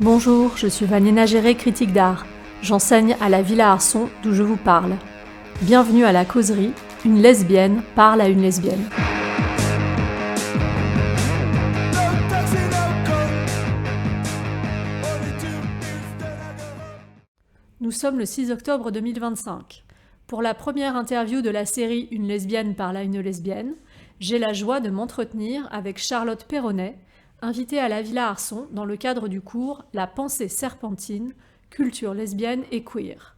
Bonjour, je suis Vanina Géré, critique d'art. J'enseigne à la Villa Arson, d'où je vous parle. Bienvenue à la causerie, une lesbienne parle à une lesbienne. Nous sommes le 6 octobre 2025. Pour la première interview de la série Une lesbienne parle à une lesbienne, j'ai la joie de m'entretenir avec Charlotte Perronnet, invitée à la Villa Arson dans le cadre du cours La pensée serpentine, culture lesbienne et queer.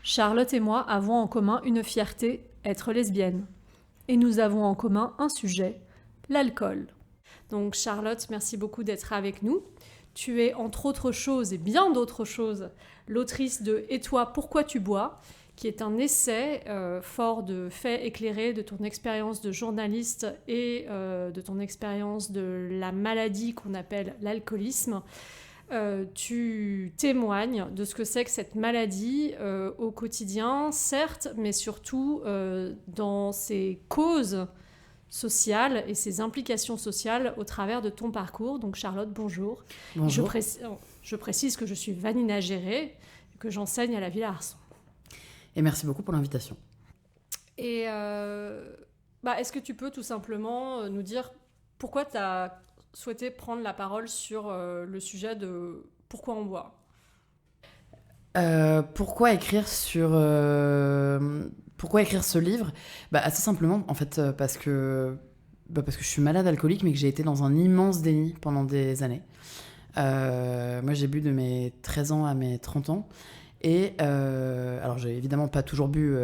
Charlotte et moi avons en commun une fierté, être lesbienne. Et nous avons en commun un sujet, l'alcool. Donc Charlotte, merci beaucoup d'être avec nous. Tu es entre autres choses et bien d'autres choses l'autrice de « Et toi, pourquoi tu bois ?», qui est un essai fort de faits éclairés de ton expérience de journaliste et de ton expérience de la maladie qu'on appelle l'alcoolisme. Tu témoignes de ce que c'est que cette maladie au quotidien, certes, mais surtout dans ses causes sociales et ses implications sociales au travers de ton parcours. Donc Charlotte, bonjour. Bonjour. Je précise que je suis Vanina Géré, que j'enseigne à la Villa Arson. Et merci beaucoup pour l'invitation. Et est-ce que tu peux tout simplement nous dire pourquoi tu as souhaité prendre la parole sur le sujet de pourquoi on boit ? Pourquoi écrire ce livre ? Assez simplement, en fait, parce que je suis malade alcoolique, mais que j'ai été dans un immense déni pendant des années. Moi, j'ai bu de mes 13 ans à mes 30 ans. Et alors, j'ai évidemment pas toujours bu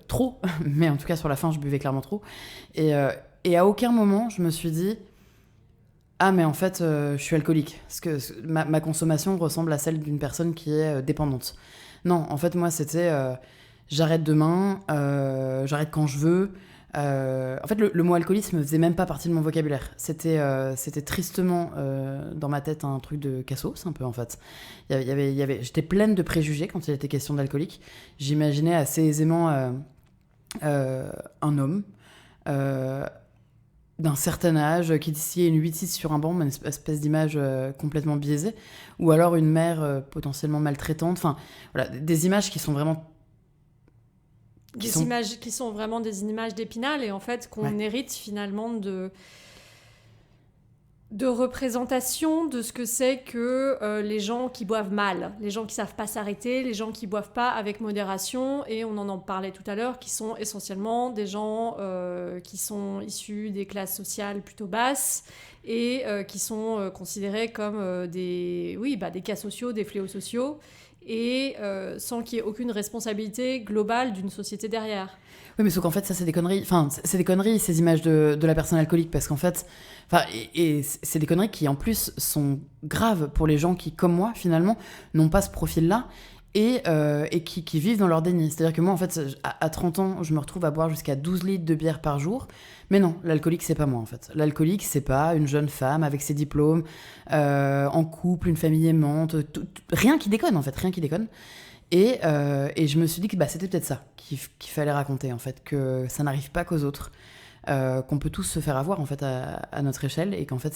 trop, mais en tout cas, sur la fin, je buvais clairement trop. Et à aucun moment, je me suis dit... Ah, mais en fait, je suis alcoolique. Parce que ma consommation ressemble à celle d'une personne qui est dépendante. Non, en fait, moi, c'était j'arrête demain, j'arrête quand je veux. En fait, le mot alcoolisme ne faisait même pas partie de mon vocabulaire. C'était tristement dans ma tête un truc de cassos, un peu, en fait. J'étais pleine de préjugés quand il était question d'alcoolique. J'imaginais assez aisément un homme... d'un certain âge, qui titillait une 8-6 sur un banc, une espèce d'image complètement biaisée, ou alors une mère potentiellement maltraitante, enfin, voilà, des images qui sont vraiment... Images qui sont vraiment des images d'Épinal, et en fait, qu'on hérite finalement de représentation de ce que c'est que les gens qui boivent mal, les gens qui savent pas s'arrêter, les gens qui boivent pas avec modération, et on en parlait tout à l'heure, qui sont essentiellement des gens qui sont issus des classes sociales plutôt basses et qui sont considérés comme des cas sociaux, des fléaux sociaux, et sans qu'il y ait aucune responsabilité globale d'une société derrière. Oui, mais sauf qu'en fait, ça, c'est des conneries. Enfin, c'est des conneries, ces images de la personne alcoolique, parce qu'en fait... Et c'est des conneries qui, en plus, sont graves pour les gens qui, comme moi, finalement, n'ont pas ce profil-là et qui vivent dans leur déni. C'est-à-dire que moi, en fait, à 30 ans, je me retrouve à boire jusqu'à 12 litres de bière par jour. Mais non, l'alcoolique, c'est pas moi, en fait. L'alcoolique, c'est pas une jeune femme avec ses diplômes, en couple, une famille aimante, rien qui déconne, en fait, rien qui déconne. Et je me suis dit que c'était peut-être ça qu'il fallait raconter, en fait, que ça n'arrive pas qu'aux autres, qu'on peut tous se faire avoir, en fait, à notre échelle, et qu'en fait,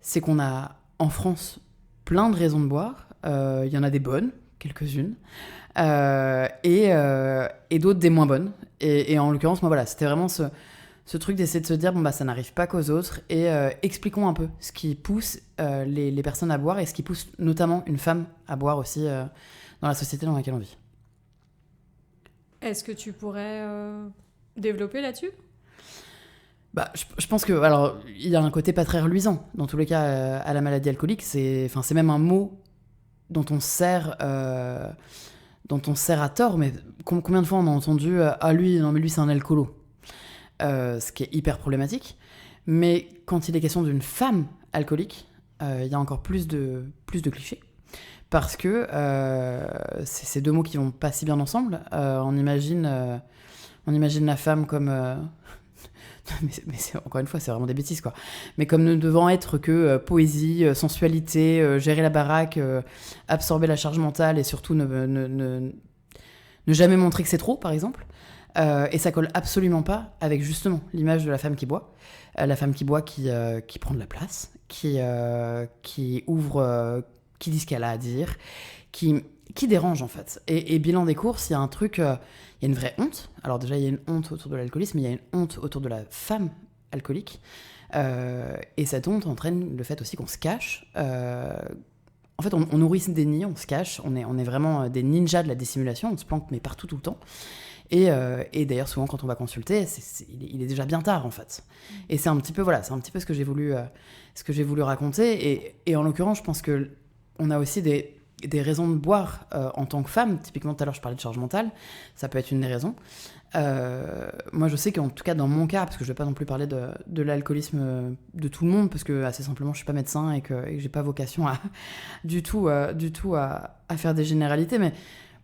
c'est qu'on a, en France, plein de raisons de boire. Il y en a des bonnes, quelques-unes, et d'autres des moins bonnes. Et en l'occurrence, moi, voilà, c'était vraiment ce truc d'essayer de se dire, ça n'arrive pas qu'aux autres, et expliquons un peu ce qui pousse les personnes à boire, et ce qui pousse notamment une femme à boire aussi dans la société dans laquelle on vit. Est-ce que tu pourrais développer là-dessus ? Je pense que, alors, il y a un côté pas très reluisant, dans tous les cas, à la maladie alcoolique. C'est même un mot dont on sert à tort, mais combien de fois on a entendu lui c'est un alcoolo, ce qui est hyper problématique. Mais quand il est question d'une femme alcoolique, il y a encore plus de clichés. Parce que c'est ces deux mots qui vont pas si bien ensemble. On imagine la femme comme... mais encore une fois, c'est vraiment des bêtises, quoi. Mais comme ne devant être que poésie, sensualité, gérer la baraque, absorber la charge mentale et surtout ne jamais montrer que c'est trop, par exemple. Et ça colle absolument pas avec justement l'image de la femme qui boit. La femme qui boit, qui prend de la place, qui ouvre, qui dit ce qu'elle a à dire, qui dérange en fait. Et bilan des courses, il y a un truc, il y a une vraie honte. Alors déjà, il y a une honte autour de l'alcoolisme, mais il y a une honte autour de la femme alcoolique. Et cette honte entraîne le fait aussi qu'on se cache. En fait, on nourrit ce déni, on se cache, on est vraiment des ninjas de la dissimulation, on se planque mais partout tout le temps. Et d'ailleurs, souvent, quand on va consulter, il est déjà bien tard, en fait. Et c'est un petit peu, voilà, c'est un petit peu ce que j'ai voulu raconter. Et en l'occurrence, je pense qu'on a aussi des raisons de boire en tant que femme. Typiquement, tout à l'heure, je parlais de charge mentale. Ça peut être une des raisons. Moi, je sais qu'en tout cas, dans mon cas, parce que je ne vais pas non plus parler de l'alcoolisme de tout le monde, parce que assez simplement, je ne suis pas médecin et que je n'ai pas vocation du tout à faire des généralités. Mais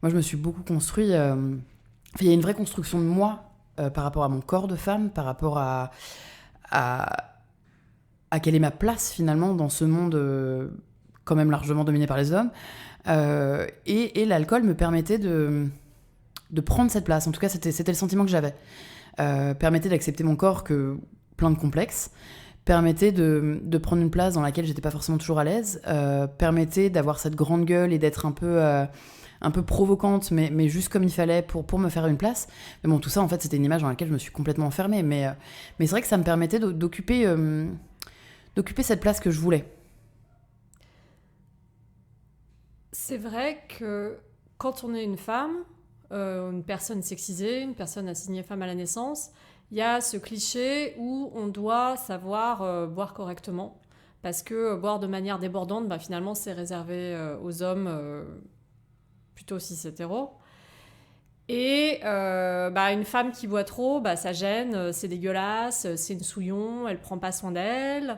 moi, je me suis beaucoup construit... il y a une vraie construction de moi par rapport à mon corps de femme, par rapport à quelle est ma place finalement dans ce monde quand même largement dominé par les hommes. Et l'alcool me permettait de prendre cette place. En tout cas, c'était le sentiment que j'avais. Permettait d'accepter mon corps plein de complexes, permettait de prendre une place dans laquelle j'étais pas forcément toujours à l'aise, permettait d'avoir cette grande gueule et d'être un peu provocante, mais juste comme il fallait pour me faire une place. Mais bon, tout ça, en fait, c'était une image dans laquelle je me suis complètement enfermée. Mais c'est vrai que ça me permettait d'occuper cette place que je voulais. C'est vrai que quand on est une femme, une personne sexisée, une personne assignée femme à la naissance, il y a ce cliché où on doit savoir boire correctement. Parce que boire de manière débordante, finalement, c'est réservé aux hommes... plutôt cis-hétéro. Et une femme qui boit trop, ça gêne, c'est dégueulasse, c'est une souillon, elle prend pas soin d'elle.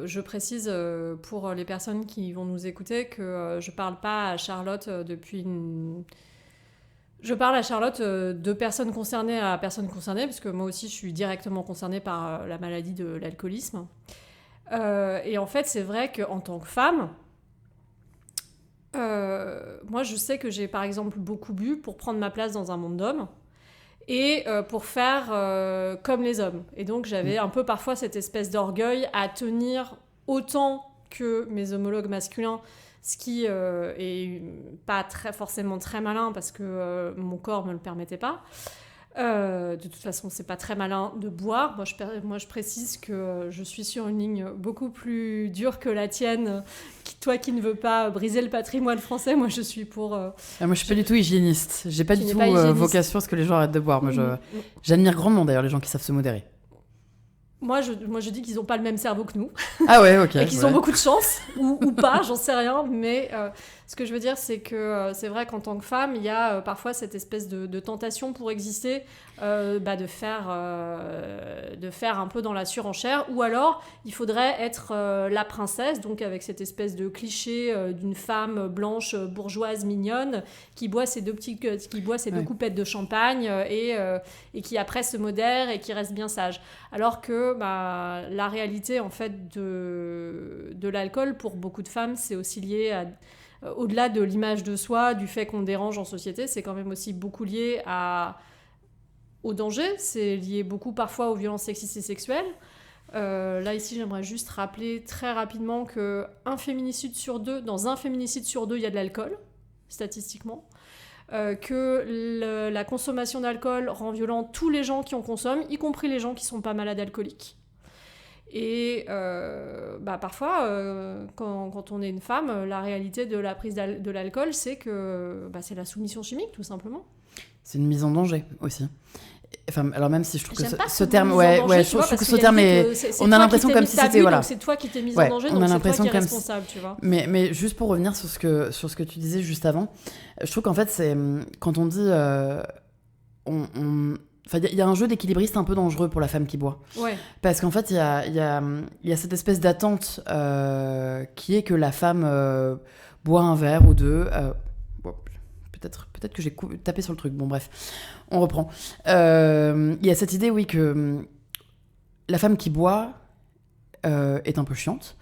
Je précise pour les personnes qui vont nous écouter que je parle pas à Charlotte Je parle à Charlotte de personnes concernées à personnes concernées, parce que moi aussi je suis directement concernée par la maladie de l'alcoolisme. Et en fait, c'est vrai qu'en tant que femme, moi je sais que j'ai par exemple beaucoup bu pour prendre ma place dans un monde d'hommes et pour faire comme les hommes. Et donc j'avais un peu parfois cette espèce d'orgueil à tenir autant que mes homologues masculins, ce qui est pas forcément très malin parce que mon corps me le permettait pas. De toute façon, c'est pas très malin de boire. Moi, je précise que je suis sur une ligne beaucoup plus dure que la tienne. Toi qui ne veux pas briser le patrimoine français, moi, je suis pour... moi, je suis pas du tout hygiéniste. J'ai pas du tout vocation à ce que les gens arrêtent de boire. Moi, j'admire grandement, d'ailleurs, les gens qui savent se modérer. Moi, je dis qu'ils n'ont pas le même cerveau que nous. Ah ouais, ok. Et qu'ils ont beaucoup de chance, ou pas, j'en sais rien. Mais ce que je veux dire, c'est que c'est vrai qu'en tant que femme, il y a parfois cette espèce de tentation pour exister, de faire un peu dans la surenchère. Ou alors, il faudrait être la princesse, donc avec cette espèce de cliché d'une femme blanche, bourgeoise, mignonne, qui boit ses deux coupettes de champagne et qui après se modère et qui reste bien sage. Alors que la réalité en fait de l'alcool pour beaucoup de femmes, c'est aussi lié au-delà de l'image de soi, du fait qu'on dérange en société, c'est quand même aussi beaucoup lié au danger, c'est lié beaucoup parfois aux violences sexistes et sexuelles. Là ici j'aimerais juste rappeler très rapidement que dans un féminicide sur deux, il y a de l'alcool, statistiquement. Que la consommation d'alcool rend violent tous les gens qui en consomment, y compris les gens qui sont pas malades alcooliques. Et parfois, quand on est une femme, la réalité de la prise de l'alcool, c'est que c'est la soumission chimique, tout simplement. C'est une mise en danger aussi. Enfin, alors même si je trouve que ce terme, je trouve que ce terme on a l'impression comme si c'était donc c'est toi qui t'es mise en danger, donc c'est toi qui es responsable, tu vois. Mais juste pour revenir sur ce que tu disais juste avant, je trouve qu'en fait c'est quand on dit il y a un jeu d'équilibriste un peu dangereux pour la femme qui boit. Ouais. Parce qu'en fait, il y a cette espèce d'attente qui est que la femme boit un verre ou deux. Peut-être que j'ai tapé sur le truc. Bon, bref, on reprend. Il y a cette idée, oui, que la femme qui boit, est un peu chiante.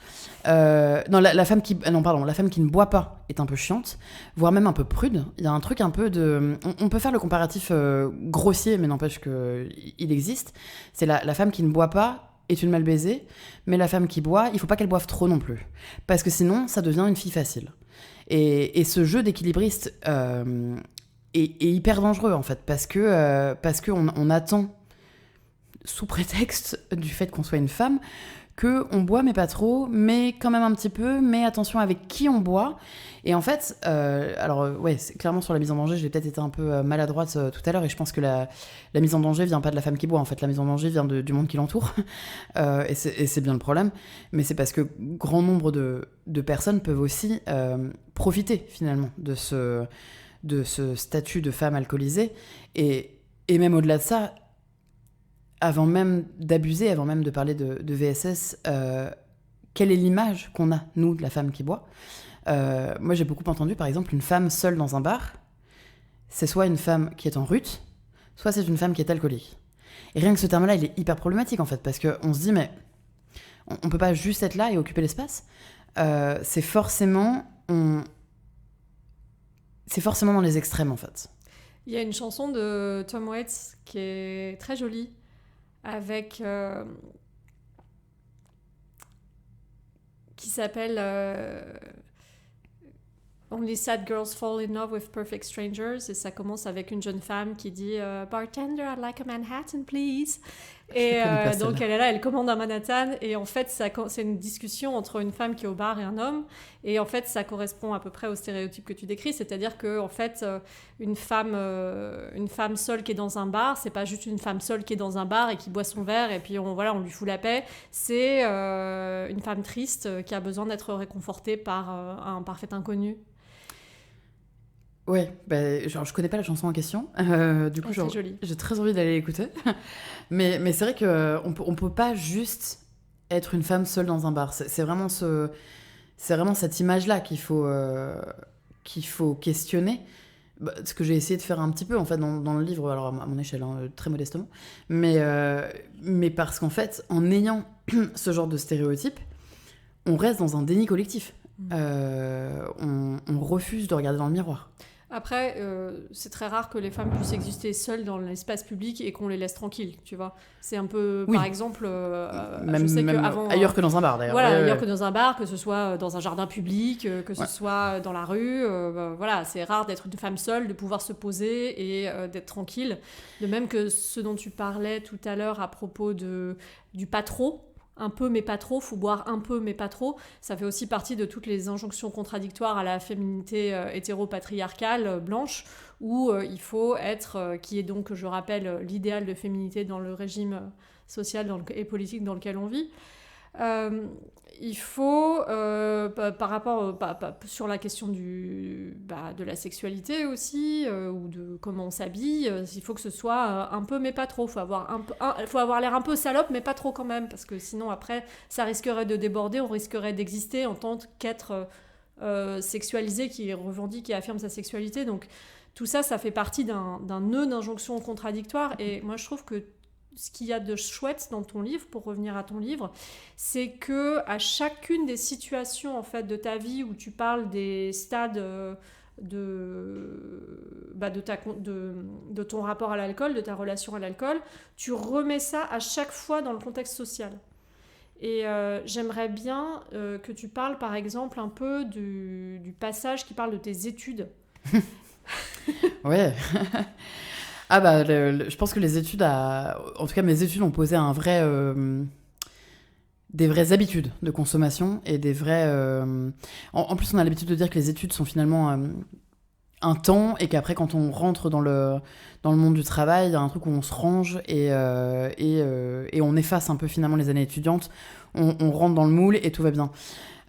Non, la femme qui ne boit pas est un peu chiante, voire même un peu prude. Il y a un truc un peu de... On peut faire le comparatif grossier, mais n'empêche qu'il existe. C'est la femme qui ne boit pas est une mal baisée, mais la femme qui boit, il faut pas qu'elle boive trop non plus. Parce que sinon, ça devient une fille facile. Et ce jeu d'équilibriste est hyper dangereux, en fait, parce qu'on attend, sous prétexte du fait qu'on soit une femme, qu'on boit mais pas trop, mais quand même un petit peu, mais attention avec qui on boit. Et en fait, c'est clairement sur la mise en danger, j'ai peut-être été un peu maladroite tout à l'heure, et je pense que la mise en danger vient pas de la femme qui boit, en fait, la mise en danger vient du monde qui l'entoure, et c'est bien le problème, mais c'est parce que grand nombre de personnes peuvent aussi profiter finalement de ce statut de femme alcoolisée, et même au-delà de ça, avant même d'abuser, avant même de parler de VSS, quelle est l'image qu'on a, nous, de la femme qui boit ? Moi, j'ai beaucoup entendu, par exemple, une femme seule dans un bar, c'est soit une femme qui est en rut, soit c'est une femme qui est alcoolique. Et rien que ce terme-là, il est hyper problématique, en fait, parce qu'on se dit, mais on peut pas juste être là et occuper l'espace. C'est forcément dans les extrêmes, en fait. Il y a une chanson de Tom Waits qui est très jolie, avec qui s'appelle Only Sad Girls Fall in Love with Perfect Strangers, et ça commence avec une jeune femme qui dit Bartender, I'd like a Manhattan, please. Et donc elle est là, elle commande un Manhattan, et en fait c'est une discussion entre une femme qui est au bar et un homme, et en fait ça correspond à peu près au stéréotype que tu décris, c'est-à-dire que en fait une femme seule qui est dans un bar, c'est pas juste une femme seule qui est dans un bar et qui boit son verre et puis on lui fout la paix, c'est une femme triste qui a besoin d'être réconfortée par un parfait inconnu. Ouais, je connais pas la chanson en question. Du coup, j'ai très envie d'aller l'écouter. mais c'est vrai qu'on peut pas juste être une femme seule dans un bar. C'est vraiment cette image-là qu'il faut questionner. Ce que j'ai essayé de faire un petit peu, en fait, dans le livre, alors à mon échelle, hein, très modestement. Mais parce qu'en fait, en ayant ce genre de stéréotype, on reste dans un déni collectif. On refuse de regarder dans le miroir. Après, c'est très rare que les femmes puissent exister seules dans l'espace public et qu'on les laisse tranquilles, tu vois. C'est un peu, par exemple, je sais qu'avant... Ailleurs que dans un bar, d'ailleurs. Voilà, ailleurs que dans un bar, que ce soit dans un jardin public, que ce soit dans la rue. Voilà, c'est rare d'être une femme seule, de pouvoir se poser et d'être tranquille. De même que ce dont tu parlais tout à l'heure à propos du pas trop, un peu mais pas trop, faut boire un peu mais pas trop, ça fait aussi partie de toutes les injonctions contradictoires à la féminité hétéro-patriarcale blanche, où il faut être, qui est donc, je rappelle, l'idéal de féminité dans le régime social et politique dans lequel on vit. Il faut, par rapport sur la question de la sexualité aussi, ou de comment on s'habille, il faut que ce soit un peu mais pas trop. Faut avoir l'air un peu salope mais pas trop quand même, parce que sinon après ça risquerait de déborder, on risquerait d'exister en tant qu'être sexualisé qui revendique et affirme sa sexualité. Donc tout ça fait partie d'un nœud d'injonctions contradictoires, et moi je trouve que ce qu'il y a de chouette dans ton livre, pour revenir à ton livre, c'est que à chacune des situations en fait de ta vie où tu parles des stades de ton rapport à l'alcool, de ta relation à l'alcool, tu remets ça à chaque fois dans le contexte social. Et j'aimerais bien que tu parles par exemple un peu du passage qui parle de tes études. Ouais. Ah je pense que les études, en tout cas mes études ont posé des vraies habitudes de consommation et des vrais... En plus, on a l'habitude de dire que les études sont finalement un temps, et qu'après, quand on rentre dans le monde du travail, il y a un truc où on se range et on efface un peu finalement les années étudiantes, on rentre dans le moule et tout va bien.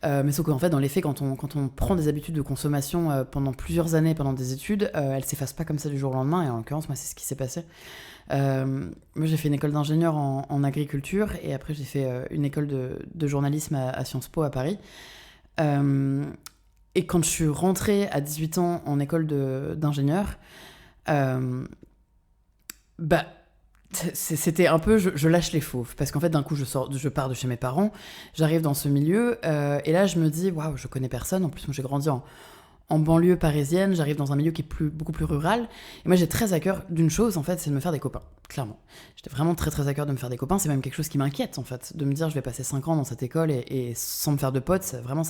Mais sauf qu'en fait, dans les faits, quand on prend des habitudes de consommation pendant plusieurs années, pendant des études, elles s'effacent pas comme ça du jour au lendemain, et en l'occurrence, moi, c'est ce qui s'est passé. Moi, j'ai fait une école d'ingénieur en agriculture, et après, j'ai fait une école de journalisme à Sciences Po à Paris. Et quand je suis rentrée à 18 ans en école d'ingénieur, C'était un peu, je lâche les fauves, parce qu'en fait, d'un coup, je pars de chez mes parents, j'arrive dans ce milieu, et là, je me dis, waouh, je connais personne. En plus, moi, j'ai grandi en banlieue parisienne, j'arrive dans un milieu qui est beaucoup plus rural. Et moi, j'ai très à cœur d'une chose, en fait, c'est de me faire des copains, clairement. J'étais vraiment très, très à cœur de me faire des copains. C'est même quelque chose qui m'inquiète, en fait, de me dire, je vais passer 5 ans dans cette école et sans me faire de potes. Vraiment,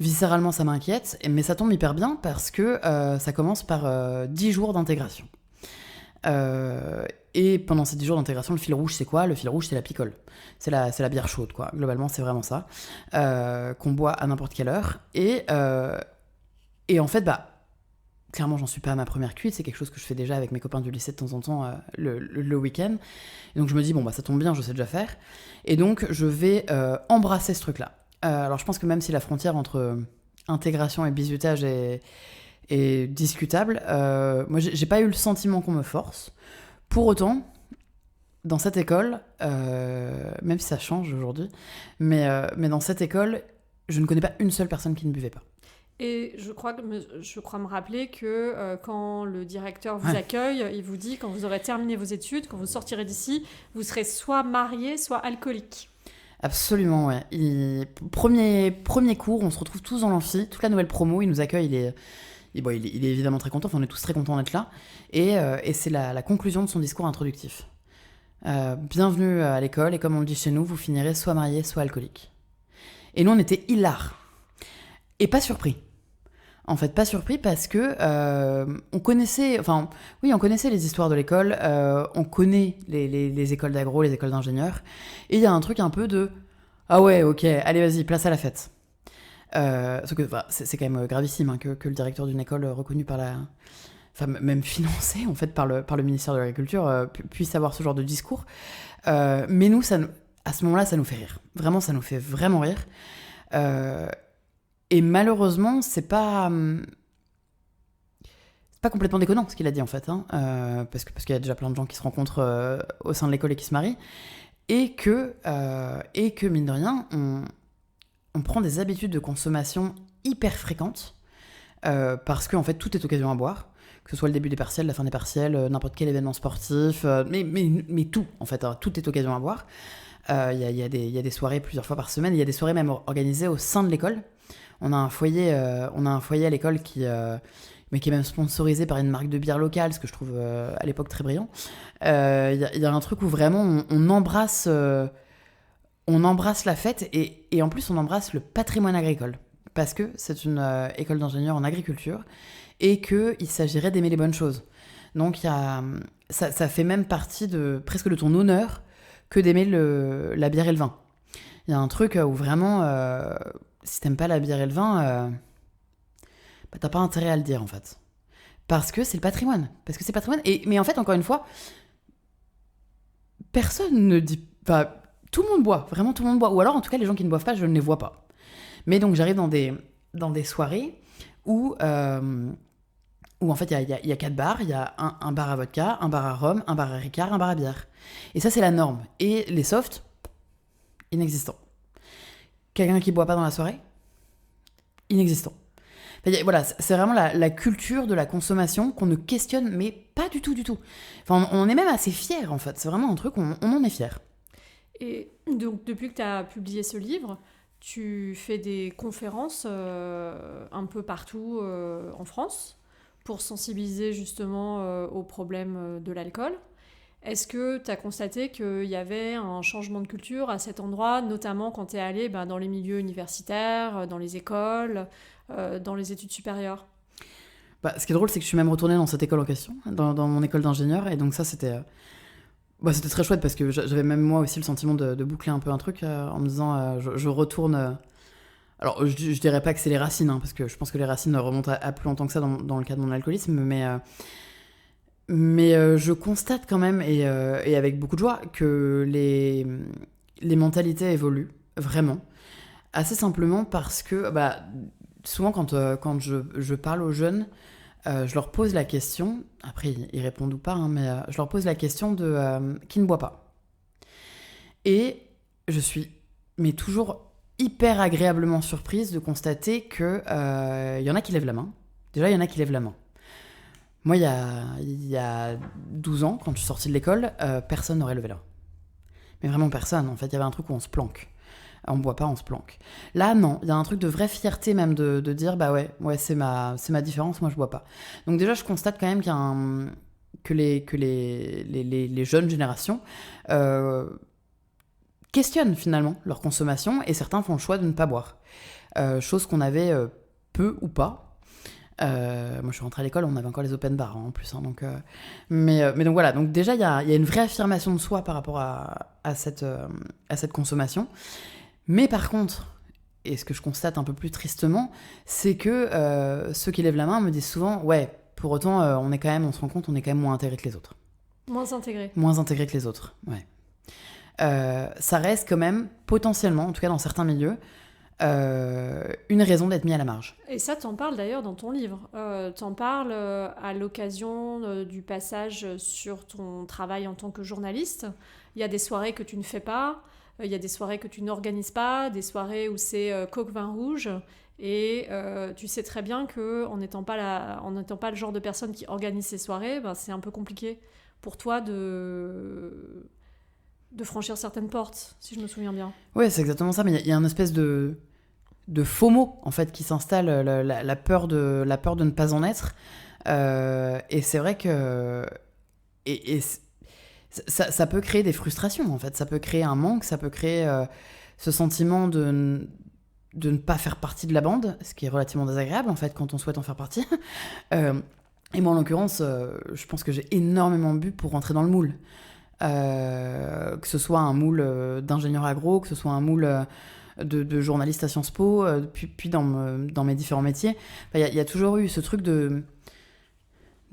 viscéralement, ça m'inquiète. Mais ça tombe hyper bien parce que ça commence par 10 jours d'intégration. Et pendant ces 10 jours d'intégration, le fil rouge, c'est quoi ? Le fil rouge, c'est la picole. C'est la bière chaude, quoi. Globalement, c'est vraiment ça. Qu'on boit à n'importe quelle heure. Et en fait, clairement, j'en suis pas à ma première cuite. C'est quelque chose que je fais déjà avec mes copains du lycée de temps en temps le week-end. Et donc, je me dis, ça tombe bien, je sais déjà faire. Et donc, je vais embrasser ce truc-là. Alors, je pense que même si la frontière entre intégration et bizutage est discutable, moi, j'ai pas eu le sentiment qu'on me force. Pour autant, dans cette école, même si ça change aujourd'hui, mais dans cette école, je ne connais pas une seule personne qui ne buvait pas. Et je crois me rappeler que quand le directeur vous accueille, il vous dit, quand vous aurez terminé vos études, quand vous sortirez d'ici, vous serez soit marié, soit alcoolique. Absolument, ouais. Premier cours, on se retrouve tous dans l'amphi, toute la nouvelle promo, il nous accueille, il est évidemment très content, on est tous très contents d'être là, et c'est la conclusion de son discours introductif. Bienvenue à l'école, et comme on le dit chez nous, vous finirez soit marié, soit alcoolique. Et nous, on était hilar. Et pas surpris. En fait, pas surpris parce que on connaissait les histoires de l'école, on connaît les écoles d'agro, les écoles d'ingénieurs, et il y a un truc un peu de « Ah ouais, ok, allez vas-y, place à la fête ». Sauf que c'est quand même gravissime que le directeur d'une école reconnue par la... Enfin, même financé en fait par le ministère de l'Agriculture puisse avoir ce genre de discours. Mais nous, à ce moment-là, ça nous fait rire. Vraiment, ça nous fait vraiment rire. Et malheureusement, c'est pas complètement déconnant ce qu'il a dit en fait, parce qu'il y a déjà plein de gens qui se rencontrent au sein de l'école et qui se marient, et que mine de rien, on prend des habitudes de consommation hyper fréquentes, parce que en fait tout est occasion à boire, que ce soit le début des partiels, la fin des partiels, n'importe quel événement sportif, mais tout en fait, tout est occasion à boire. Il y a des soirées plusieurs fois par semaine, il y a des soirées même organisées au sein de l'école. On a un foyer à l'école qui est même sponsorisé par une marque de bière locale, ce que je trouve à l'époque très brillant. Il y a un truc où vraiment on embrasse la fête et en plus on embrasse le patrimoine agricole. Parce que c'est une école d'ingénieurs en agriculture et qu'il s'agirait d'aimer les bonnes choses. Donc ça fait même partie presque de ton honneur que d'aimer la bière et le vin. Il y a un truc où vraiment... si t'aimes pas la bière et le vin, t'as pas intérêt à le dire en fait. Parce que c'est le patrimoine. Mais en fait, encore une fois, personne ne dit pas. Tout le monde boit, vraiment tout le monde boit. Ou alors, en tout cas, les gens qui ne boivent pas, je ne les vois pas. Mais donc, j'arrive dans des soirées où en fait, il y a 4 bars. Il y a un bar à vodka, un bar à rhum, un bar à Ricard, un bar à bière. Et ça, c'est la norme. Et les softs, inexistants. Quelqu'un qui boit pas dans la soirée, inexistant. Voilà, c'est vraiment la culture de la consommation qu'on ne questionne, mais pas du tout, du tout. Enfin, on est même assez fiers, en fait. C'est vraiment un truc, on en est fiers. Et donc, depuis que tu as publié ce livre, tu fais des conférences un peu partout en France pour sensibiliser justement aux problèmes de l'alcool. Est-ce que tu as constaté qu'il y avait un changement de culture à cet endroit, notamment quand tu es allé dans les milieux universitaires, dans les écoles, dans les études supérieures ? Ce qui est drôle, c'est que je suis même retournée dans cette école en question, dans mon école d'ingénieur, et donc ça, c'était très chouette parce que j'avais même moi aussi le sentiment de boucler un peu un truc en me disant je retourne... Alors, je dirais pas que c'est les racines, parce que je pense que les racines remontent à plus longtemps que ça dans le cas de mon alcoolisme, mais je constate quand même, et avec beaucoup de joie, que les mentalités évoluent, vraiment. Assez simplement parce que, souvent quand je parle aux jeunes, je leur pose la question, après ils répondent ou pas, mais je leur pose la question de qui ne boit pas. Et je suis toujours hyper agréablement surprise de constater qu'il y en a qui lèvent la main. Déjà, il y en a qui lèvent la main. Moi, il y a 12 ans, quand je suis sortie de l'école, personne n'aurait levé là. Mais vraiment personne. En fait, il y avait un truc où on se planque. On boit pas, on se planque. Là, non. Il y a un truc de vraie fierté même de dire, bah ouais, c'est ma différence, moi je bois pas. Donc déjà, je constate quand même que les jeunes générations questionnent finalement leur consommation et certains font le choix de ne pas boire. Chose qu'on avait peu ou pas. Moi, je suis rentrée à l'école, on avait encore les open bars en plus. Hein, mais donc voilà, donc déjà, il y a une vraie affirmation de soi par rapport à cette consommation. Mais par contre, et ce que je constate un peu plus tristement, c'est que ceux qui lèvent la main me disent souvent, ouais, pour autant, on se rend compte, on est quand même moins intégré que les autres. Moins intégré. Moins intégré que les autres, ouais. Ça reste quand même, potentiellement, en tout cas dans certains milieux, une raison d'être mis à la marge. Et ça, t'en parles d'ailleurs dans ton livre. T'en parles à l'occasion du passage sur ton travail en tant que journaliste. Il y a des soirées que tu ne fais pas, il y a des soirées que tu n'organises pas, des soirées où c'est coke vin rouge. Et tu sais très bien qu'en n'étant pas le genre de personne qui organise ces soirées, ben, c'est un peu compliqué pour toi de franchir certaines portes, si je me souviens bien. Ouais, c'est exactement ça, mais il y a une espèce de FOMO en fait qui s'installe, la peur de ne pas en être. Et c'est vrai que ça peut créer des frustrations en fait, ça peut créer un manque, ça peut créer ce sentiment de ne pas faire partie de la bande, ce qui est relativement désagréable en fait quand on souhaite en faire partie. Et moi en l'occurrence, je pense que j'ai énormément bu pour rentrer dans le moule. Que ce soit un moule d'ingénieur agro, que ce soit un moule de journaliste à Sciences Po, puis dans mes différents métiers. Il y a toujours eu ce truc de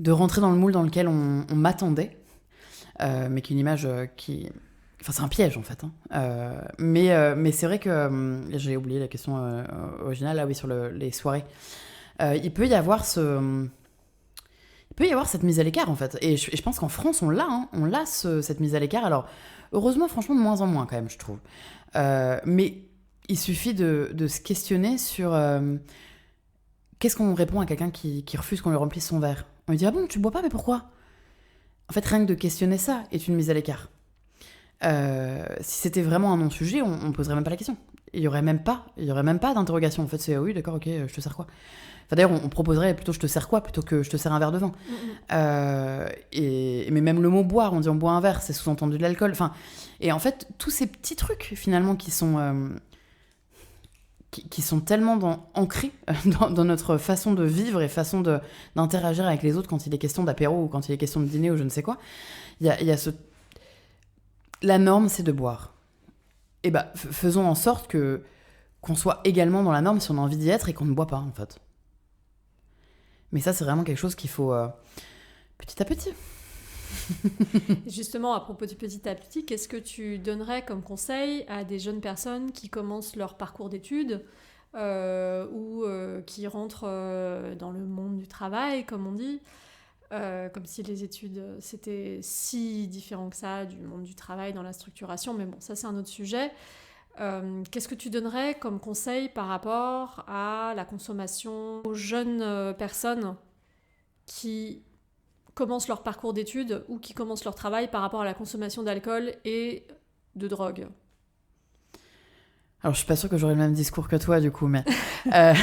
rentrer dans le moule dans lequel on m'attendait, mais qui est une image qui... Enfin, c'est un piège, en fait. Hein. Mais c'est vrai que... j'ai oublié la question originale, là, oui, sur les soirées. Il peut y avoir cette mise à l'écart, en fait. Et je pense qu'en France, on l'a. Hein. On l'a, cette mise à l'écart. Alors, heureusement, franchement, de moins en moins, quand même, je trouve. Mais il suffit de se questionner sur... qu'est-ce qu'on répond à quelqu'un qui refuse qu'on lui remplisse son verre ? On lui dit « Ah bon, tu bois pas, mais pourquoi ?» En fait, rien que de questionner ça est une mise à l'écart. Si c'était vraiment un non-sujet, on ne poserait même pas la question. Il y aurait même pas d'interrogation. En fait, c'est « Oui, d'accord, ok, je te sers quoi ?» Enfin, d'ailleurs, on proposerait plutôt « je te sers quoi ?» plutôt que « je te sers un verre de vin ». Mais même le mot « boire », on dit « on boit un verre », c'est sous-entendu de l'alcool. Enfin, et en fait, tous ces petits trucs, finalement, qui sont tellement ancrés dans notre façon de vivre et façon d'interagir avec les autres quand il est question d'apéro ou quand il est question de dîner ou je ne sais quoi. Il y a la norme, c'est de boire. Et bah, faisons en sorte qu'on soit également dans la norme si on a envie d'y être et qu'on ne boit pas, en fait. Mais ça, c'est vraiment quelque chose qu'il faut petit à petit. Justement, à propos du petit à petit, qu'est-ce que tu donnerais comme conseil à des jeunes personnes qui commencent leur parcours d'études ou qui rentrent dans le monde du travail, comme on dit, comme si les études, c'était si différent que ça du monde du travail dans la structuration, mais bon, ça c'est un autre sujet. Qu'est-ce que tu donnerais comme conseil par rapport à la consommation aux jeunes personnes qui commencent leur parcours d'études ou qui commencent leur travail par rapport à la consommation d'alcool et de drogue? Alors, je suis pas sûre que j'aurai le même discours que toi, du coup, mais... Moi,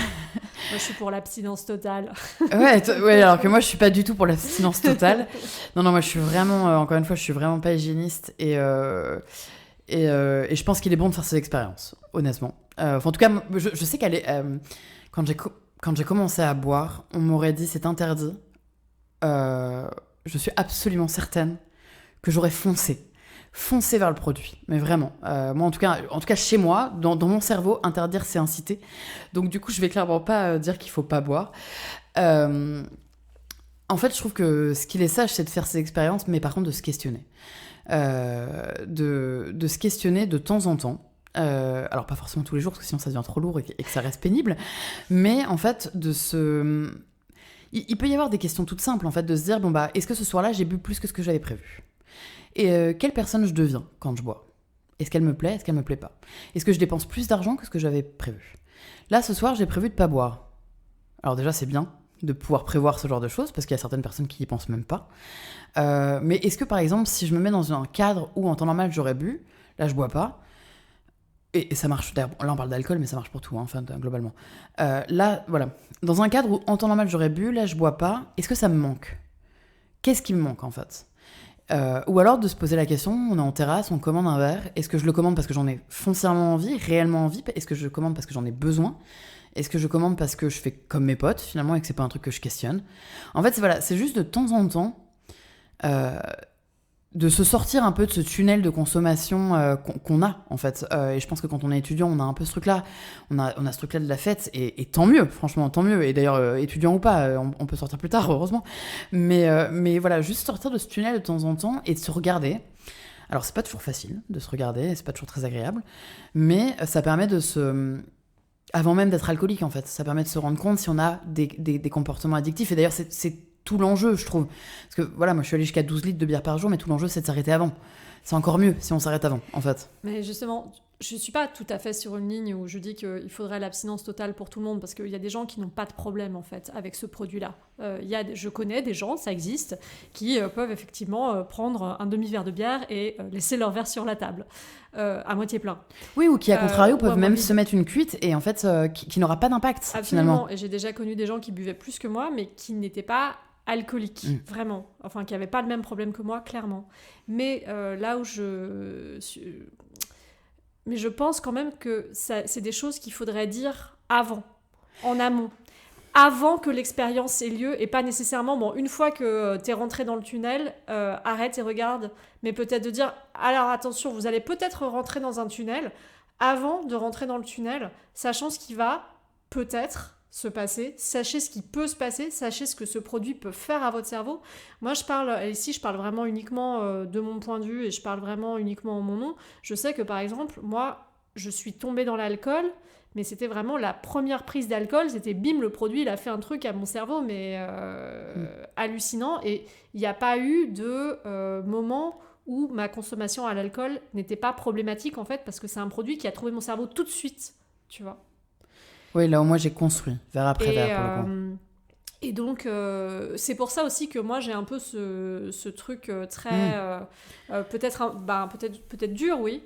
je suis pour l'abstinence totale. Ouais, alors que moi, je suis pas du tout pour l'abstinence totale. Non, moi, je suis vraiment... encore une fois, je suis vraiment pas hygiéniste et je pense qu'il est bon de faire ces expériences, honnêtement. En tout cas, je sais qu'elle est... quand j'ai commencé à boire, on m'aurait dit c'est interdit. Je suis absolument certaine que j'aurais foncé vers le produit, mais vraiment. Moi, en tout cas, chez moi, dans mon cerveau, interdire, c'est inciter. Donc, du coup, je vais clairement pas dire qu'il faut pas boire. En fait, je trouve que ce qu'il est sage, c'est de faire ces expériences, mais par contre, de se questionner. De se questionner de temps en temps. Alors, pas forcément tous les jours, parce que sinon, ça devient trop lourd et que ça reste pénible. Mais en fait, il peut y avoir des questions toutes simples, en fait, de se dire, bon, bah, est-ce que ce soir-là, j'ai bu plus que ce que j'avais prévu ? Et quelle personne je deviens quand je bois ? Est-ce qu'elle me plaît ? Est-ce qu'elle me plaît pas ? Est-ce que je dépense plus d'argent que ce que j'avais prévu ? Là, ce soir, j'ai prévu de pas boire. Alors déjà, c'est bien. de pouvoir prévoir ce genre de choses, parce qu'il y a certaines personnes qui y pensent même pas. Mais est-ce que, par exemple, si je me mets dans un cadre où en temps normal j'aurais bu, là je bois pas, et ça marche, là on parle d'alcool, mais ça marche pour tout, hein, enfin, globalement. Là, voilà, dans un cadre où en temps normal j'aurais bu, là je bois pas, est-ce que ça me manque ? Qu'est-ce qui me manque en fait ? Ou alors de se poser la question, on est en terrasse, on commande un verre, est-ce que je le commande parce que j'en ai foncièrement envie, réellement envie ? Est-ce que je le commande parce que j'en ai besoin ? Est-ce que je commande parce que je fais comme mes potes, finalement, et que c'est pas un truc que je questionne ? En fait, c'est juste de temps en temps de se sortir un peu de ce tunnel de consommation qu'on a, en fait. Et je pense que quand on est étudiant, on a un peu ce truc-là. On a ce truc-là de la fête, et tant mieux, franchement, tant mieux. Et d'ailleurs, étudiant ou pas, on peut sortir plus tard, heureusement. Mais voilà, juste sortir de ce tunnel de temps en temps et de se regarder. Alors, c'est pas toujours facile de se regarder, c'est pas toujours très agréable, mais ça permet de se... Avant même d'être alcoolique, en fait. Ça permet de se rendre compte si on a des comportements addictifs. Et d'ailleurs, c'est tout l'enjeu, je trouve. Parce que, voilà, moi, je suis allée jusqu'à 12 litres de bière par jour, mais tout l'enjeu, c'est de s'arrêter avant. C'est encore mieux si on s'arrête avant, en fait. Mais justement, je suis pas tout à fait sur une ligne où je dis qu'il faudrait l'abstinence totale pour tout le monde, parce qu'il y a des gens qui n'ont pas de problème, en fait, avec ce produit-là. Je connais des gens, ça existe, qui peuvent effectivement prendre un demi-verre de bière et laisser leur verre sur la table, à moitié plein. Oui, ou qui, à contrario, peuvent même se mettre une cuite et en fait, qui n'aura pas d'impact, Absolument. finalement. Et j'ai déjà connu des gens qui buvaient plus que moi, mais qui n'étaient pas alcooliques, vraiment. Enfin, qui n'avaient pas le même problème que moi, clairement. Mais là où Mais je pense quand même que c'est des choses qu'il faudrait dire avant, en amont. Avant que l'expérience ait lieu, et pas nécessairement, bon, une fois que t'es rentré dans le tunnel, arrête et regarde, mais peut-être de dire, alors attention, vous allez peut-être rentrer dans un tunnel, avant de rentrer dans le tunnel, sachant ce qui va peut-être se passer, sachez ce qui peut se passer, sachez ce que ce produit peut faire à votre cerveau. Moi, ici, je parle vraiment uniquement de mon point de vue, et je parle vraiment uniquement en mon nom. Je sais que, par exemple, moi, je suis tombée dans l'alcool, mais c'était vraiment la première prise d'alcool, c'était bim, le produit, il a fait un truc à mon cerveau, mais hallucinant, et il n'y a pas eu de moment où ma consommation à l'alcool n'était pas problématique, en fait, parce que c'est un produit qui a trouvé mon cerveau tout de suite, tu vois. Oui, là où moi j'ai construit, verre après verre, pour le coup. Et donc, c'est pour ça aussi que moi j'ai un peu ce truc très... peut-être dur, oui,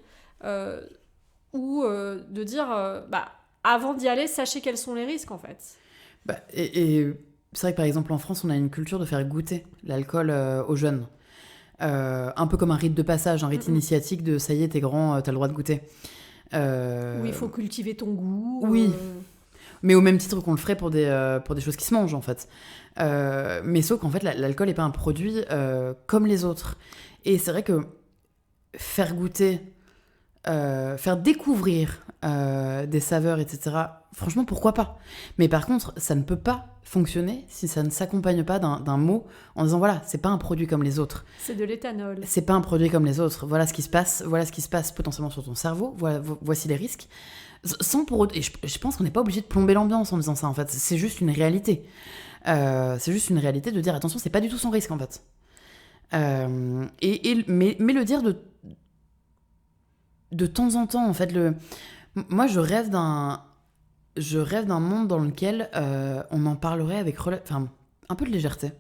ou de dire, avant d'y aller, sachez quels sont les risques, en fait. Et c'est vrai que par exemple en France, on a une culture de faire goûter l'alcool aux jeunes. Un peu comme un rite de passage, un rite initiatique de ça y est, t'es grand, t'as le droit de goûter. Où il faut cultiver ton goût. Oui. Mais au même titre qu'on le ferait pour des choses qui se mangent, en fait. Mais sauf qu'en fait, l'alcool n'est pas un produit comme les autres. Et c'est vrai que faire goûter, faire découvrir des saveurs, etc., franchement, pourquoi pas ? Mais par contre, ça ne peut pas fonctionner si ça ne s'accompagne pas d'un mot en disant, voilà, c'est pas un produit comme les autres. C'est de l'éthanol. C'est pas un produit comme les autres. Voilà ce qui se passe potentiellement sur ton cerveau. Voici les risques. Sans pour autant... Et je pense qu'on n'est pas obligé de plomber l'ambiance en disant ça, en fait. C'est juste une réalité. C'est juste une réalité de dire, attention, c'est pas du tout sans risque, en fait. Mais le dire de temps en temps, en fait. Moi, je rêve d'un monde dans lequel on en parlerait avec un peu de légèreté.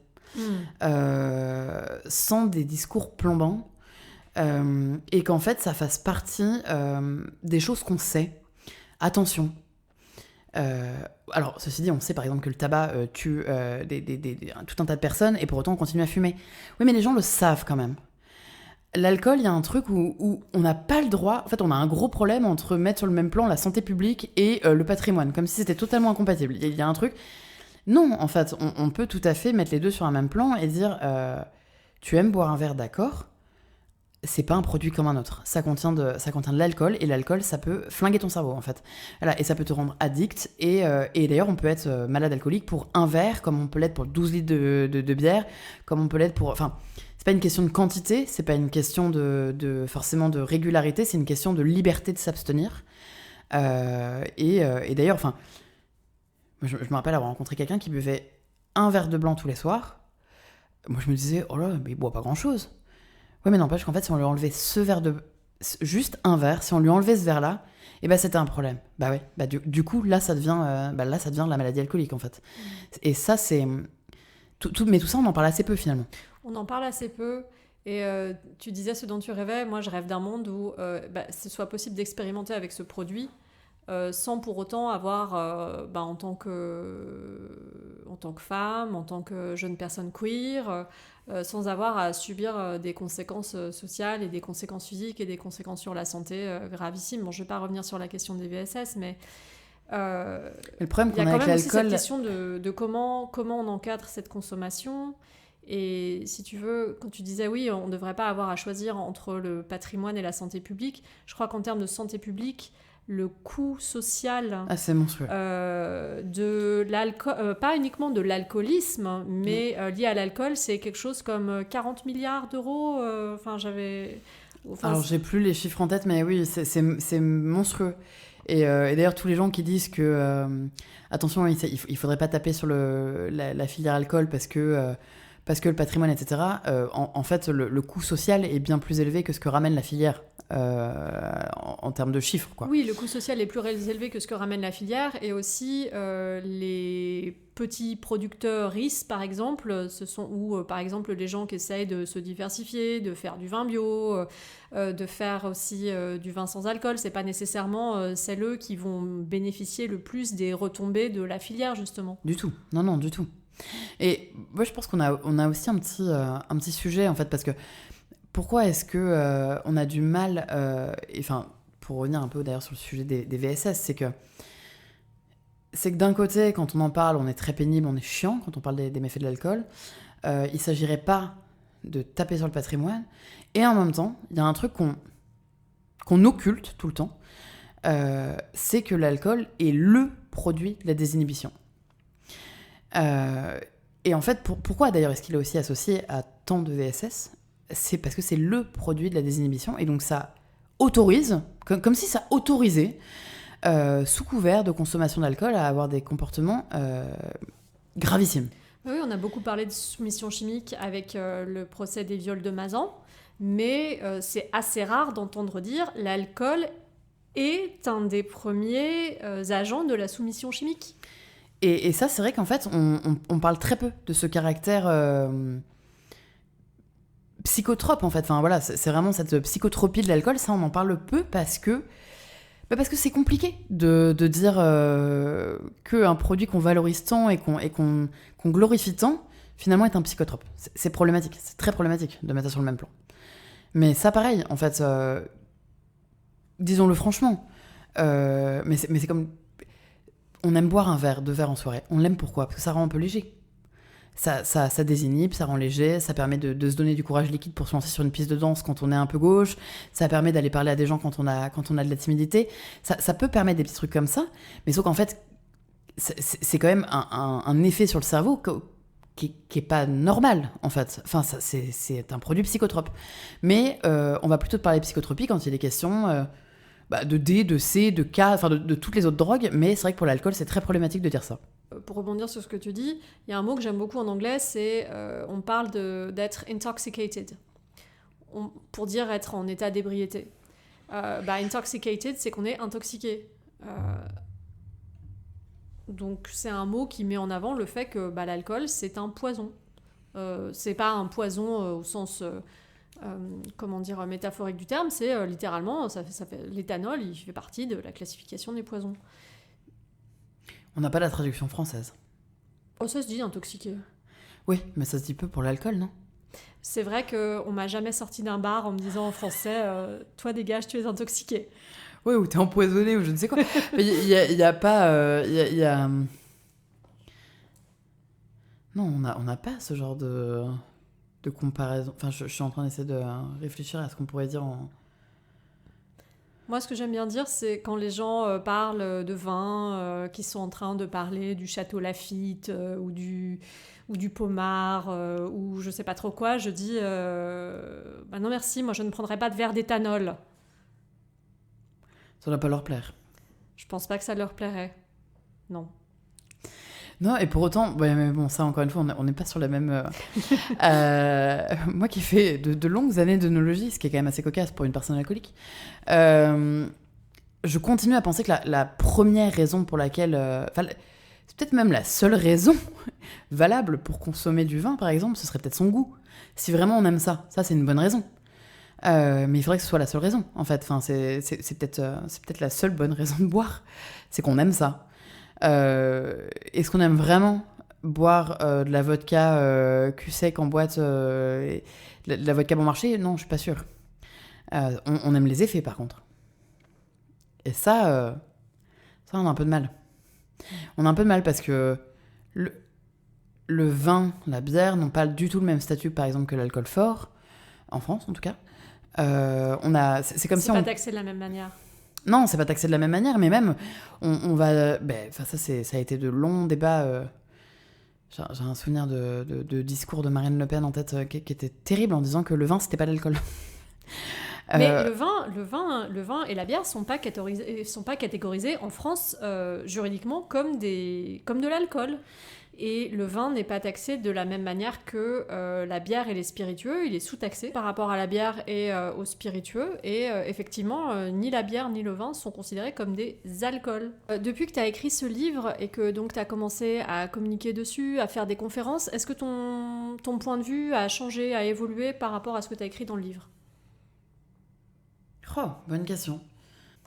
Sans des discours plombants. Et qu'en fait, ça fasse partie des choses qu'on sait. Attention. Alors, ceci dit, on sait par exemple que le tabac tue tout un tas de personnes et pour autant on continue à fumer. Oui, mais les gens le savent quand même. L'alcool, il y a un truc où on n'a pas le droit... En fait, on a un gros problème entre mettre sur le même plan la santé publique et le patrimoine, comme si c'était totalement incompatible. Il y a un truc... Non, en fait, on peut tout à fait mettre les deux sur un même plan et dire tu aimes boire un verre, d'accord, c'est pas un produit comme un autre. Ça contient de l'alcool, et l'alcool, ça peut flinguer ton cerveau, en fait. Voilà, et ça peut te rendre addict, et d'ailleurs, on peut être malade alcoolique pour un verre, comme on peut l'être pour 12 litres de bière, comme on peut l'être pour... Enfin, c'est pas une question de quantité, c'est pas une question forcément de régularité, c'est une question de liberté de s'abstenir. Et d'ailleurs, enfin... Je me rappelle avoir rencontré quelqu'un qui buvait un verre de blanc tous les soirs. Moi, je me disais, oh là, mais il boit pas grand-chose. Ouais, mais n'empêche qu'en fait, si on lui enlevait juste un verre, si on lui enlevait ce verre-là, Et bah c'était un problème. Bah ouais. Bah du coup là ça devient la maladie alcoolique en fait. Et ça c'est mais tout ça on en parle assez peu finalement. On en parle assez peu. Et tu disais ce dont tu rêvais. Moi, je rêve d'un monde où ce soit possible d'expérimenter avec ce produit sans pour autant avoir, en tant que femme, en tant que jeune personne queer, sans avoir à subir des conséquences sociales et des conséquences physiques et des conséquences sur la santé gravissimes. Bon, je ne vais pas revenir sur la question des VSS, mais le problème il y a qu'on a quand avec même aussi cette l'alcool... question de comment on encadre cette consommation. Et si tu veux, quand tu disais oui, on ne devrait pas avoir à choisir entre le patrimoine et la santé publique, je crois qu'en termes de santé publique, le coût social c'est monstrueux. de l'alcool, pas uniquement de l'alcoolisme, mais lié à l'alcool, c'est quelque chose comme 40 milliards d'euros. Alors, j'ai plus les chiffres en tête, mais oui, c'est monstrueux. Et d'ailleurs, tous les gens qui disent que, attention, il faudrait pas taper sur la filière alcool parce que le patrimoine, etc., en fait, le coût social est bien plus élevé que ce que ramène la filière en termes de chiffres, quoi. Oui, le coût social est plus élevé que ce que ramène la filière, et aussi les petits producteurs RIS, par exemple, par exemple les gens qui essayent de se diversifier, de faire du vin bio, de faire aussi du vin sans alcool, c'est pas nécessairement celles qui vont bénéficier le plus des retombées de la filière, justement. Du tout, non, du tout. Et moi, je pense qu'on a aussi un petit sujet, en fait, parce que pourquoi est-ce que on a du mal, pour revenir un peu d'ailleurs sur le sujet des VSS, c'est que d'un côté, quand on en parle, on est très pénible, on est chiant quand on parle des méfaits de l'alcool. Il ne s'agirait pas de taper sur le patrimoine. Et en même temps, il y a un truc qu'on occulte tout le temps, c'est que l'alcool est le produit de la désinhibition. Et en fait, pourquoi d'ailleurs est-ce qu'il est aussi associé à tant de VSS ? C'est parce que c'est le produit de la désinhibition, et donc ça autorise, comme si ça autorisait, sous couvert de consommation d'alcool, à avoir des comportements gravissimes. Oui, on a beaucoup parlé de soumission chimique avec le procès des viols de Mazan, mais c'est assez rare d'entendre dire l'alcool est un des premiers agents de la soumission chimique. Et ça, c'est vrai qu'en fait, on parle très peu de ce caractère psychotrope, en fait. Enfin, voilà, c'est vraiment cette psychotropie de l'alcool. Ça, on en parle peu parce que c'est compliqué de dire qu'un produit qu'on valorise tant et qu'on glorifie tant, finalement, est un psychotrope. C'est problématique. C'est très problématique de mettre ça sur le même plan. Mais ça, pareil, en fait, disons-le franchement. Mais c'est comme... On aime boire deux verres en soirée. On l'aime pourquoi ? Parce que ça rend un peu léger. Ça désinhibe, ça rend léger, ça permet de se donner du courage liquide pour se lancer sur une piste de danse quand on est un peu gauche, ça permet d'aller parler à des gens quand on a de la timidité. Ça peut permettre des petits trucs comme ça, mais sauf qu'en fait, c'est quand même un effet sur le cerveau qui est pas normal, en fait. Enfin, c'est un produit psychotrope. Mais on va plutôt parler de psychotropie quand il est question... de D, de C, de K, enfin de toutes les autres drogues, mais c'est vrai que pour l'alcool, c'est très problématique de dire ça. Pour rebondir sur ce que tu dis, il y a un mot que j'aime beaucoup en anglais, c'est on parle d'être intoxicated, pour dire être en état d'ébriété. Intoxicated, c'est qu'on est intoxiqué. Donc c'est un mot qui met en avant le fait que l'alcool, c'est un poison. C'est pas un poison au sens... métaphorique du terme, c'est littéralement, l'éthanol, il fait partie de la classification des poisons. On n'a pas la traduction française. Oh, ça se dit intoxiqué. Oui, mais ça se dit peu pour l'alcool, non ? C'est vrai qu'on m'a jamais sorti d'un bar en me disant en français toi dégage, tu es intoxiqué. Oui, ou t'es empoisonné, ou je ne sais quoi. Il y a pas... Non, on n'a pas ce genre de comparaison. Enfin, je suis en train d'essayer de réfléchir à ce qu'on pourrait dire en... Moi, ce que j'aime bien dire, c'est quand les gens parlent de vin, qui sont en train de parler du Château Lafite ou du Pommard ou je sais pas trop quoi, je dis non merci, moi je ne prendrai pas de verre d'éthanol. Ça ne va pas leur plaire. Je pense pas que ça leur plairait. Non. Non, et pour autant, mais bon, ça encore une fois, on n'est pas sur la même... moi qui fais de longues années d'œnologie, ce qui est quand même assez cocasse pour une personne alcoolique, je continue à penser que la première raison pour laquelle... c'est peut-être même la seule raison valable pour consommer du vin, par exemple, ce serait peut-être son goût. Si vraiment on aime ça, c'est une bonne raison. Mais il faudrait que ce soit la seule raison, en fait. Enfin, c'est peut-être la seule bonne raison de boire. C'est qu'on aime ça. Est-ce qu'on aime vraiment boire de la vodka cul sec en boîte, de la vodka bon marché? Non, je suis pas sûre. On aime les effets, par contre. Et ça, on a un peu de mal. On a un peu de mal parce que le vin, la bière n'ont pas du tout le même statut, par exemple, que l'alcool fort, en France en tout cas. C'est comme si c'est pas taxé de la même manière. Non, c'est pas taxé de la même manière, mais même on va. Ça a été de longs débats. J'ai un souvenir de discours de Marine Le Pen en tête qui était terrible en disant que le vin c'était pas l'alcool. Mais le vin et la bière sont pas catégorisés en France juridiquement comme de l'alcool. Et le vin n'est pas taxé de la même manière que la bière et les spiritueux. Il est sous-taxé par rapport à la bière et aux spiritueux. Et effectivement, ni la bière ni le vin sont considérés comme des alcools. Depuis que tu as écrit ce livre et que donc tu as commencé à communiquer dessus, à faire des conférences, est-ce que ton point de vue a changé, a évolué par rapport à ce que tu as écrit dans le livre ? Oh, bonne question.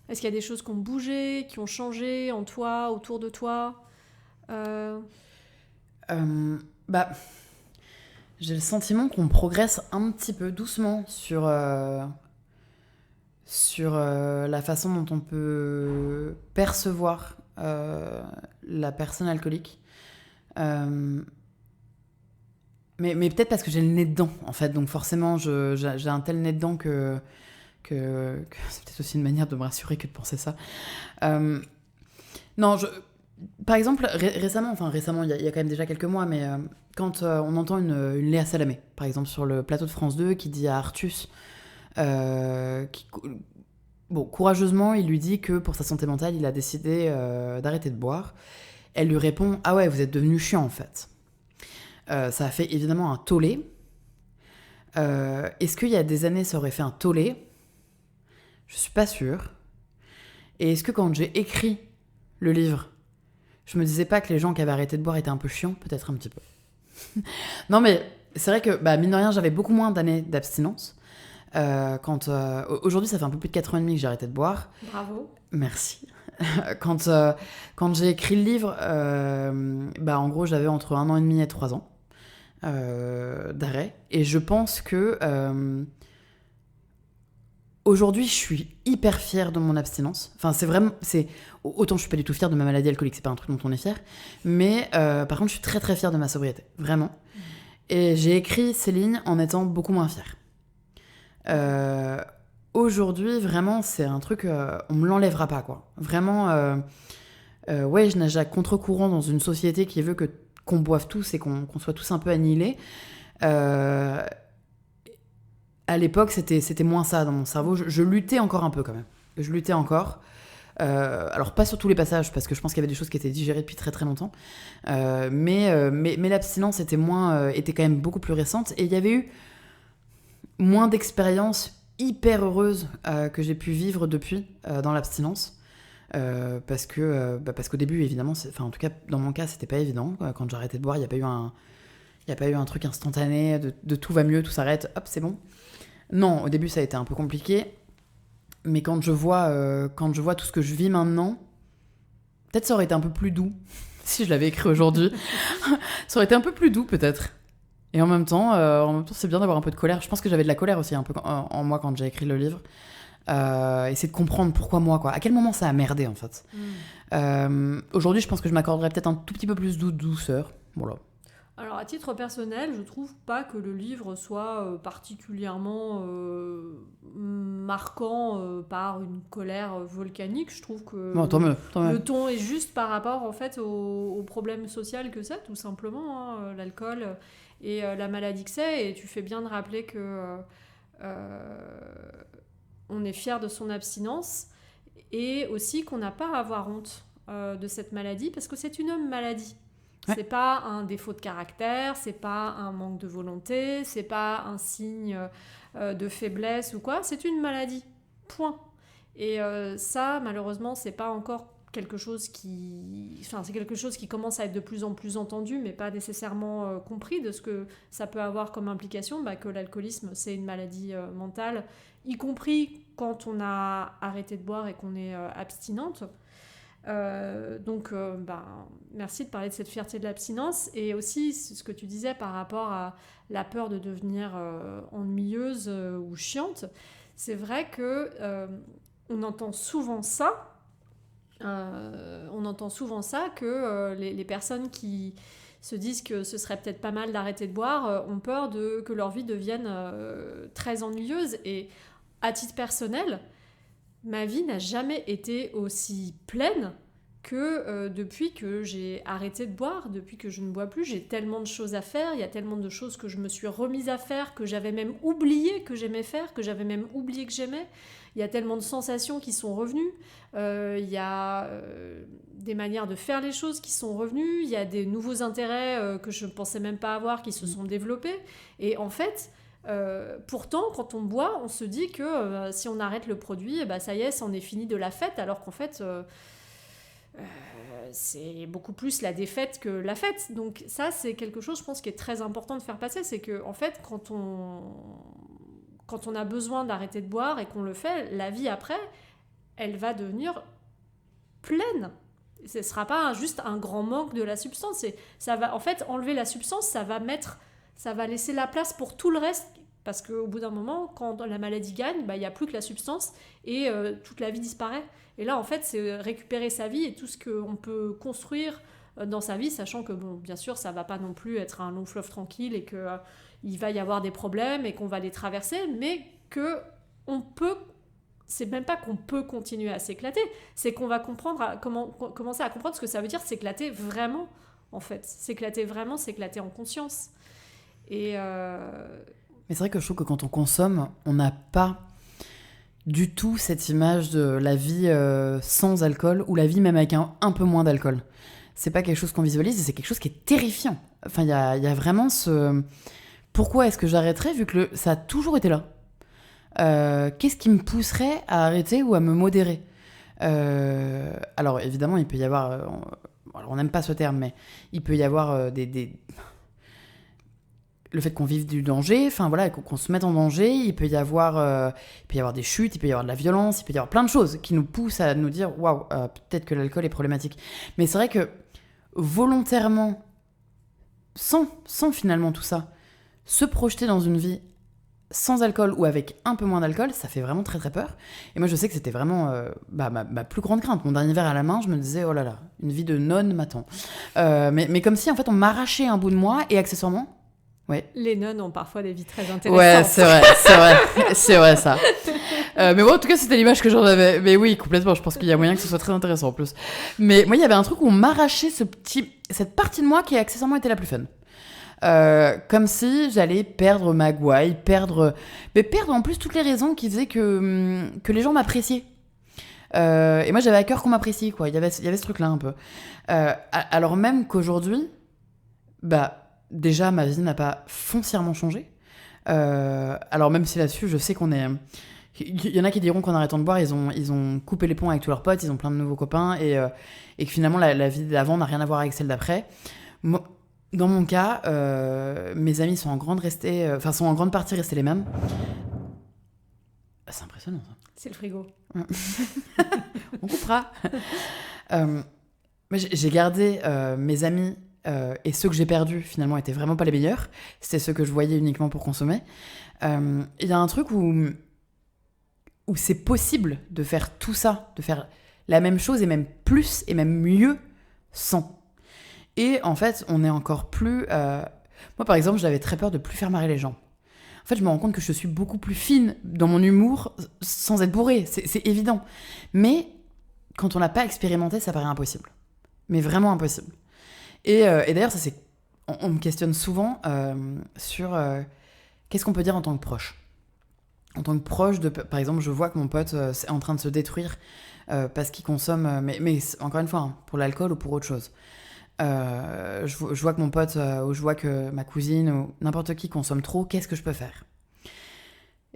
Est-ce qu'il y a des choses qui ont bougé, qui ont changé en toi, autour de toi ? J'ai le sentiment qu'on progresse un petit peu doucement sur la façon dont on peut percevoir la personne alcoolique. Mais peut-être parce que j'ai le nez dedans, en fait. Donc forcément, j'ai un tel nez dedans que c'est peut-être aussi une manière de me rassurer que de penser ça. Non, par exemple, récemment, il y a quand même déjà quelques mois, mais quand on entend une Léa Salamé, par exemple, sur le plateau de France 2, qui dit à Artus, courageusement, il lui dit que pour sa santé mentale, il a décidé d'arrêter de boire. Elle lui répond « Ah ouais, vous êtes devenu chiant, en fait ». Ça a fait évidemment un tollé. Est-ce qu'il y a des années, ça aurait fait un tollé ? Je suis pas sûre. Et est-ce que quand j'ai écrit le livre, je me disais pas que les gens qui avaient arrêté de boire étaient un peu chiants ? Peut-être un petit peu. Non, mais c'est vrai que, mine de rien, j'avais beaucoup moins d'années d'abstinence. Aujourd'hui, ça fait un peu plus de 4 ans et demi que j'ai arrêté de boire. Bravo. Merci. Quand j'ai écrit le livre, en gros, j'avais entre 1 an et demi et 3 ans d'arrêt. Et je pense que aujourd'hui, je suis hyper fière de mon abstinence. Enfin, autant je suis pas du tout fière de ma maladie alcoolique, c'est pas un truc dont on est fier. Mais par contre, je suis très très fière de ma sobriété, vraiment. Et j'ai écrit ces lignes en étant beaucoup moins fière. Aujourd'hui, vraiment, c'est un truc, on me l'enlèvera pas, quoi. Vraiment, je nage à contre-courant dans une société qui veut qu'on boive tous et qu'on soit tous un peu annihilés. À l'époque, c'était moins ça dans mon cerveau. Je luttais encore un peu, quand même. Je luttais encore. Alors, pas sur tous les passages, parce que je pense qu'il y avait des choses qui étaient digérées depuis très très longtemps. Mais l'abstinence était quand même beaucoup plus récente. Et il y avait eu moins d'expériences hyper heureuses que j'ai pu vivre depuis dans l'abstinence. Parce qu'au début, évidemment, en tout cas, dans mon cas, c'était pas évident. Quand j'ai arrêté de boire, il n'y a pas eu un truc instantané de tout va mieux, tout s'arrête, hop, c'est bon. Non, au début, ça a été un peu compliqué. Mais quand je vois tout ce que je vis maintenant, peut-être ça aurait été un peu plus doux si je l'avais écrit aujourd'hui. Ça aurait été un peu plus doux, peut-être. Et en même temps, c'est bien d'avoir un peu de colère. Je pense que j'avais de la colère aussi un peu en moi quand j'ai écrit le livre. Essayer de comprendre pourquoi moi, quoi. À quel moment ça a merdé, en fait. Aujourd'hui, je pense que je m'accorderais peut-être un tout petit peu plus de douceur. Voilà. Alors, à titre personnel, je trouve pas que le livre soit particulièrement marquant par une colère volcanique. Je trouve que tant mieux. Le ton est juste par rapport, en fait, au problème social que c'est, tout simplement, hein, l'alcool et la maladie que c'est. Et tu fais bien de rappeler que on est fier de son abstinence et aussi qu'on n'a pas à avoir honte de cette maladie parce que c'est une maladie. Ouais. C'est pas un défaut de caractère, c'est pas un manque de volonté, c'est pas un signe de faiblesse ou quoi, c'est une maladie. Point. Et ça, malheureusement, c'est pas encore quelque chose qui... Enfin, c'est quelque chose qui commence à être de plus en plus entendu, mais pas nécessairement compris de ce que ça peut avoir comme implication, que l'alcoolisme, c'est une maladie mentale, y compris quand on a arrêté de boire et qu'on est abstinente. Merci de parler de cette fierté de l'abstinence, et aussi ce que tu disais par rapport à la peur de devenir ennuyeuse ou chiante. C'est vrai que on entend souvent ça. Que les personnes qui se disent que ce serait peut-être pas mal d'arrêter de boire ont peur que leur vie devienne très ennuyeuse. Et à titre personnel, ma vie n'a jamais été aussi pleine que depuis que j'ai arrêté de boire, depuis que je ne bois plus. J'ai tellement de choses à faire, il y a tellement de choses que je me suis remise à faire, que j'avais même oublié que j'aimais faire, que j'avais même oublié que j'aimais. Il y a tellement de sensations qui sont revenues, il y a des manières de faire les choses qui sont revenues, il y a des nouveaux intérêts que je ne pensais même pas avoir qui se sont développés. Et en fait... pourtant, quand on boit, on se dit que si on arrête le produit, ça y est, c'en est fini de la fête, alors qu'en fait, c'est beaucoup plus la défaite que la fête. Donc ça, c'est quelque chose, je pense, qui est très important de faire passer, c'est que en fait, quand on a besoin d'arrêter de boire et qu'on le fait, la vie après, elle va devenir pleine. Ce ne sera pas juste un grand manque de la substance. Ça va, en fait, enlever la substance, ça va laisser la place pour tout le reste, parce qu'au bout d'un moment, quand la maladie gagne, il n'y a plus que la substance et toute la vie disparaît. Et là, en fait, c'est récupérer sa vie et tout ce qu'on peut construire dans sa vie, sachant que, bon, bien sûr, ça ne va pas non plus être un long fleuve tranquille et qu'il va y avoir des problèmes et qu'on va les traverser, mais qu'on peut... C'est même pas qu'on peut continuer à s'éclater, c'est qu'on va commencer à comprendre ce que ça veut dire s'éclater vraiment, en fait. S'éclater vraiment, s'éclater en conscience. Et Mais c'est vrai que je trouve que quand on consomme, on n'a pas du tout cette image de la vie sans alcool, ou la vie même avec un peu moins d'alcool. C'est pas quelque chose qu'on visualise, et c'est quelque chose qui est terrifiant. Enfin, il y a vraiment ce... Pourquoi est-ce que j'arrêterais, vu que ça a toujours été là ? Qu'est-ce qui me pousserait à arrêter ou à me modérer ? Alors, évidemment, il peut y avoir... alors, on n'aime pas ce terme, mais il peut y avoir le fait qu'on vive du danger, enfin voilà, qu'on se mette en danger, il peut y avoir des chutes, il peut y avoir de la violence, il peut y avoir plein de choses qui nous poussent à nous dire waouh, peut-être que l'alcool est problématique. Mais c'est vrai que volontairement, sans finalement tout ça, se projeter dans une vie sans alcool ou avec un peu moins d'alcool, ça fait vraiment très très peur. Et moi je sais que c'était vraiment ma plus grande crainte. Mon dernier verre à la main, je me disais oh là là, une vie de nonne m'attend. Mais comme si en fait on m'arrachait un bout de moi, et accessoirement. Ouais. Les nonnes ont parfois des vies très intéressantes. Ouais, c'est vrai ça. Mais bon, en tout cas, c'était l'image que j'en avais. Mais oui, complètement, je pense qu'il y a moyen que ce soit très intéressant en plus. Mais moi, il y avait un truc où on m'arrachait cette partie de moi qui a accessoirement été la plus fun. Comme si j'allais perdre ma gouaille, perdre en plus toutes les raisons qui faisaient que les gens m'appréciaient. Et moi, j'avais à cœur qu'on m'apprécie, quoi. Il y avait ce truc-là un peu. Alors même qu'aujourd'hui, déjà, ma vie n'a pas foncièrement changé. Alors même si là-dessus, je sais qu'on est... Il y en a qui diront qu'en arrêtant de boire, ils ont coupé les ponts avec tous leurs potes, ils ont plein de nouveaux copains, et que finalement, la vie d'avant n'a rien à voir avec celle d'après. Moi, dans mon cas, mes amis sont en grande partie restés les mêmes. C'est impressionnant, ça. C'est le frigo. On coupera. J'ai gardé mes amis... et ceux que j'ai perdus, finalement, étaient vraiment pas les meilleurs. C'était ceux que je voyais uniquement pour consommer. Il y a un truc où c'est possible de faire tout ça, de faire la même chose, et même plus, et même mieux, sans. Et en fait, on est encore plus... Moi, par exemple, j'avais très peur de plus faire marrer les gens. En fait, je me rends compte que je suis beaucoup plus fine dans mon humour sans être bourrée. C'est évident. Mais quand on l'a pas expérimenté, ça paraît impossible. Mais vraiment impossible. Et d'ailleurs, on me questionne souvent sur qu'est-ce qu'on peut dire en tant que proche. En tant que proche, par exemple, je vois que mon pote est en train de se détruire parce qu'il consomme, mais encore une fois, hein, pour l'alcool ou pour autre chose. Je vois que mon pote, ou je vois que ma cousine, ou n'importe qui consomme trop, qu'est-ce que je peux faire ?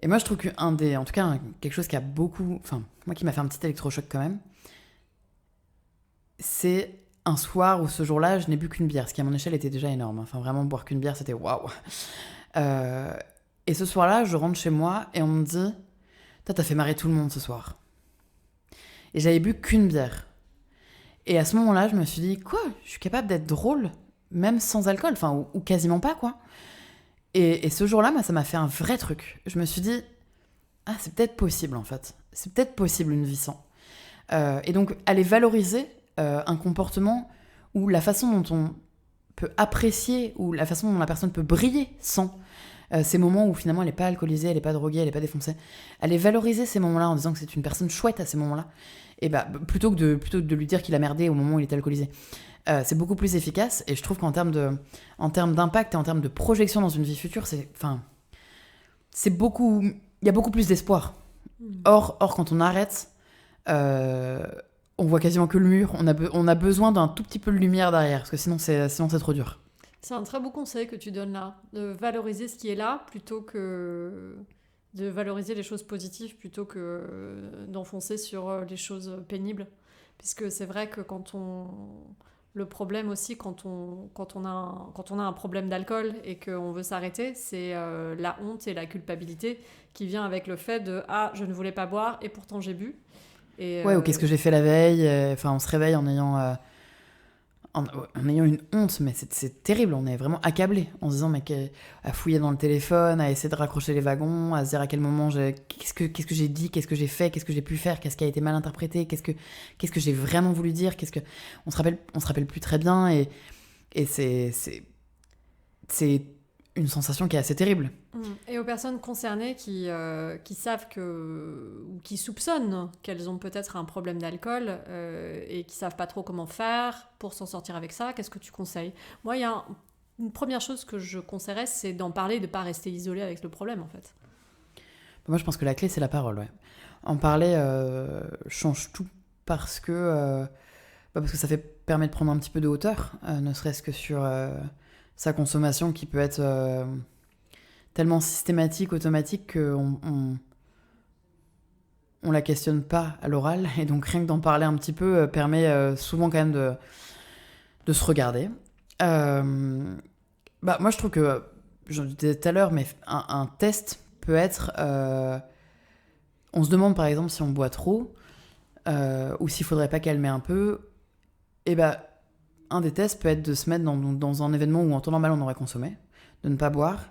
Et moi, je trouve en tout cas, quelque chose qui a beaucoup, enfin, moi qui m'a fait un petit électrochoc quand même, c'est un soir où ce jour-là, je n'ai bu qu'une bière, ce qui à mon échelle était déjà énorme. Enfin, vraiment, boire qu'une bière, c'était waouh. Et ce soir-là, je rentre chez moi et on me dit, t'as fait marrer tout le monde ce soir. Et j'avais bu qu'une bière. Et à ce moment-là, je me suis dit, quoi, je suis capable d'être drôle, même sans alcool, enfin, ou quasiment pas, quoi. Et ce jour-là, moi, ça m'a fait un vrai truc. Je me suis dit, ah, c'est peut-être possible, en fait. C'est peut-être possible une vie sans. Et donc, aller valoriser un comportement ou la façon dont on peut apprécier, ou la façon dont la personne peut briller sans ces moments où finalement elle n'est pas alcoolisée, elle n'est pas droguée, elle n'est pas défoncée. Aller valoriser ces moments-là en disant que c'est une personne chouette à ces moments-là, et bah, plutôt que de lui dire qu'il a merdé au moment où il est alcoolisé. C'est beaucoup plus efficace, et je trouve qu'en termes d'impact et en termes de projection dans une vie future, c'est beaucoup... Il y a beaucoup plus d'espoir. Or, quand on arrête, on voit quasiment que le mur. On a besoin d'un tout petit peu de lumière derrière, parce que sinon c'est trop dur. C'est un très beau conseil que tu donnes là, de valoriser ce qui est là plutôt que de valoriser les choses positives plutôt que d'enfoncer sur les choses pénibles. Puisque c'est vrai que le problème aussi quand on a un problème d'alcool et qu'on veut s'arrêter, c'est la honte et la culpabilité qui vient avec le fait de ah, je ne voulais pas boire et pourtant j'ai bu. Ouais, ou qu'est-ce que j'ai fait la veille, enfin on se réveille en ayant une honte, mais c'est terrible, on est vraiment accablé en se disant mec, à fouiller dans le téléphone, à essayer de raccrocher les wagons, à se dire à quel moment qu'est-ce que j'ai dit, qu'est-ce que j'ai fait, qu'est-ce que j'ai pu faire, qu'est-ce qui a été mal interprété, qu'est-ce que j'ai vraiment voulu dire, on se rappelle plus très bien, et c'est une sensation qui est assez terrible. Et aux personnes concernées qui savent ou qui soupçonnent qu'elles ont peut-être un problème d'alcool et qui savent pas trop comment faire pour s'en sortir avec ça, qu'est-ce que tu conseilles ? Moi, il y a une première chose que je conseillerais, c'est d'en parler et de pas rester isolé avec le problème, en fait. Moi, je pense que la clé, c'est la parole, ouais. En parler change tout parce que ça permet de prendre un petit peu de hauteur, ne serait-ce que sur sa consommation qui peut être tellement systématique, automatique qu'on la questionne pas à l'oral, et donc rien que d'en parler un petit peu permet souvent quand même de se regarder. Moi je trouve que, j'en disais tout à l'heure, mais un test peut être... on se demande par exemple si on boit trop, ou s'il faudrait pas calmer un peu, et un des tests peut être de se mettre dans un événement où en temps normal on aurait consommé, de ne pas boire,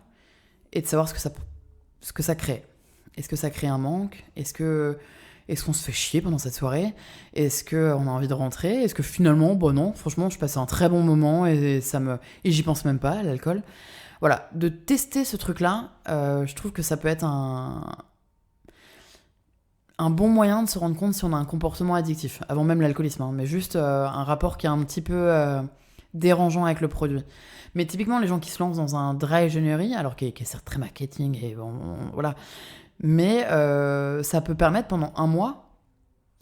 et de savoir ce que ça crée. Est-ce que ça crée un manque ? Est-ce qu'on se fait chier pendant cette soirée ? Est-ce qu'on a envie de rentrer ? Est-ce que finalement, non, franchement, je passais un très bon moment et j'y pense même pas, l'alcool. Voilà, de tester ce truc-là, je trouve que ça peut être un bon moyen de se rendre compte si on a un comportement addictif, avant même l'alcoolisme, hein, mais juste un rapport qui est un petit peu dérangeant avec le produit. Mais typiquement, les gens qui se lancent dans un dry January, alors qui est certes très marketing, et voilà, mais ça peut permettre pendant un mois,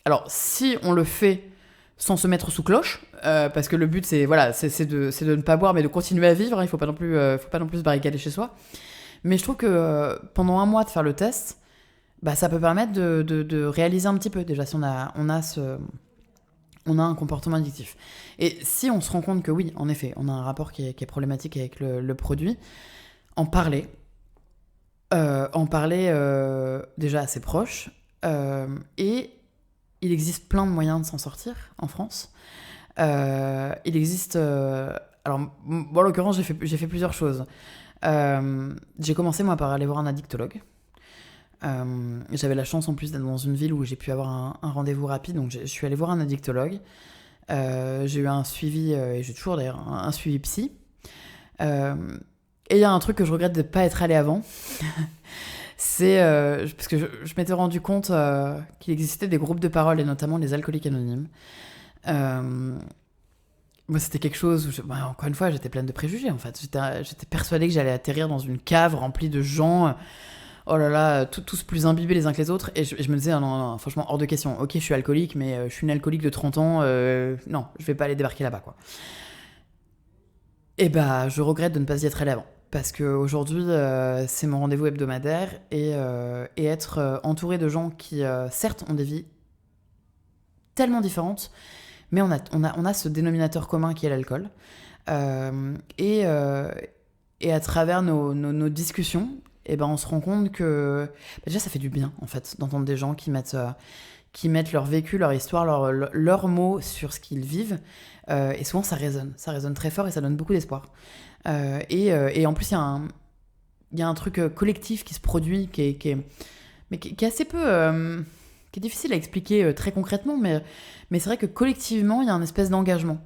alors si on le fait sans se mettre sous cloche, parce que le but c'est de ne pas boire, mais de continuer à vivre, hein, il faut pas non plus se barricader chez soi, mais je trouve que pendant un mois de faire le test, ça peut permettre de réaliser un petit peu, déjà, si on a un comportement addictif. Et si on se rend compte que oui, en effet, on a un rapport qui est problématique avec le produit, en parler déjà à ses proches, et il existe plein de moyens de s'en sortir en France. Il existe... alors, en l'occurrence, j'ai fait plusieurs choses. J'ai commencé, moi, par aller voir un addictologue. J'avais la chance en plus d'être dans une ville où j'ai pu avoir un rendez-vous rapide, donc je suis allée voir un addictologue. J'ai eu un suivi, et j'ai toujours d'ailleurs un suivi psy. Et il y a un truc que je regrette de ne pas être allée avant. C'est parce que je m'étais rendu compte qu'il existait des groupes de parole, et notamment les alcooliques anonymes. Moi, c'était quelque chose où, encore une fois, j'étais pleine de préjugés, en fait. J'étais persuadée que j'allais atterrir dans une cave remplie de gens... oh là là, tous plus imbibés les uns que les autres, et je me disais, non, franchement, hors de question. Ok, je suis alcoolique, mais je suis une alcoolique de 30 ans, non, je vais pas aller débarquer là-bas, quoi. Et je regrette de ne pas y être allée avant. parce qu'aujourd'hui, c'est mon rendez-vous hebdomadaire et être entouré de gens qui, certes, ont des vies tellement différentes, mais on a ce dénominateur commun qui est l'alcool. Et à travers nos discussions, eh ben, on se rend compte que déjà ça fait du bien en fait d'entendre des gens qui mettent leur vécu, leur histoire, leurs mots sur ce qu'ils vivent. Et souvent ça résonne très fort et ça donne beaucoup d'espoir. Et en plus il y a un truc collectif qui se produit qui est assez peu... qui est difficile à expliquer très concrètement, mais c'est vrai que collectivement, il y a un espèce d'engagement.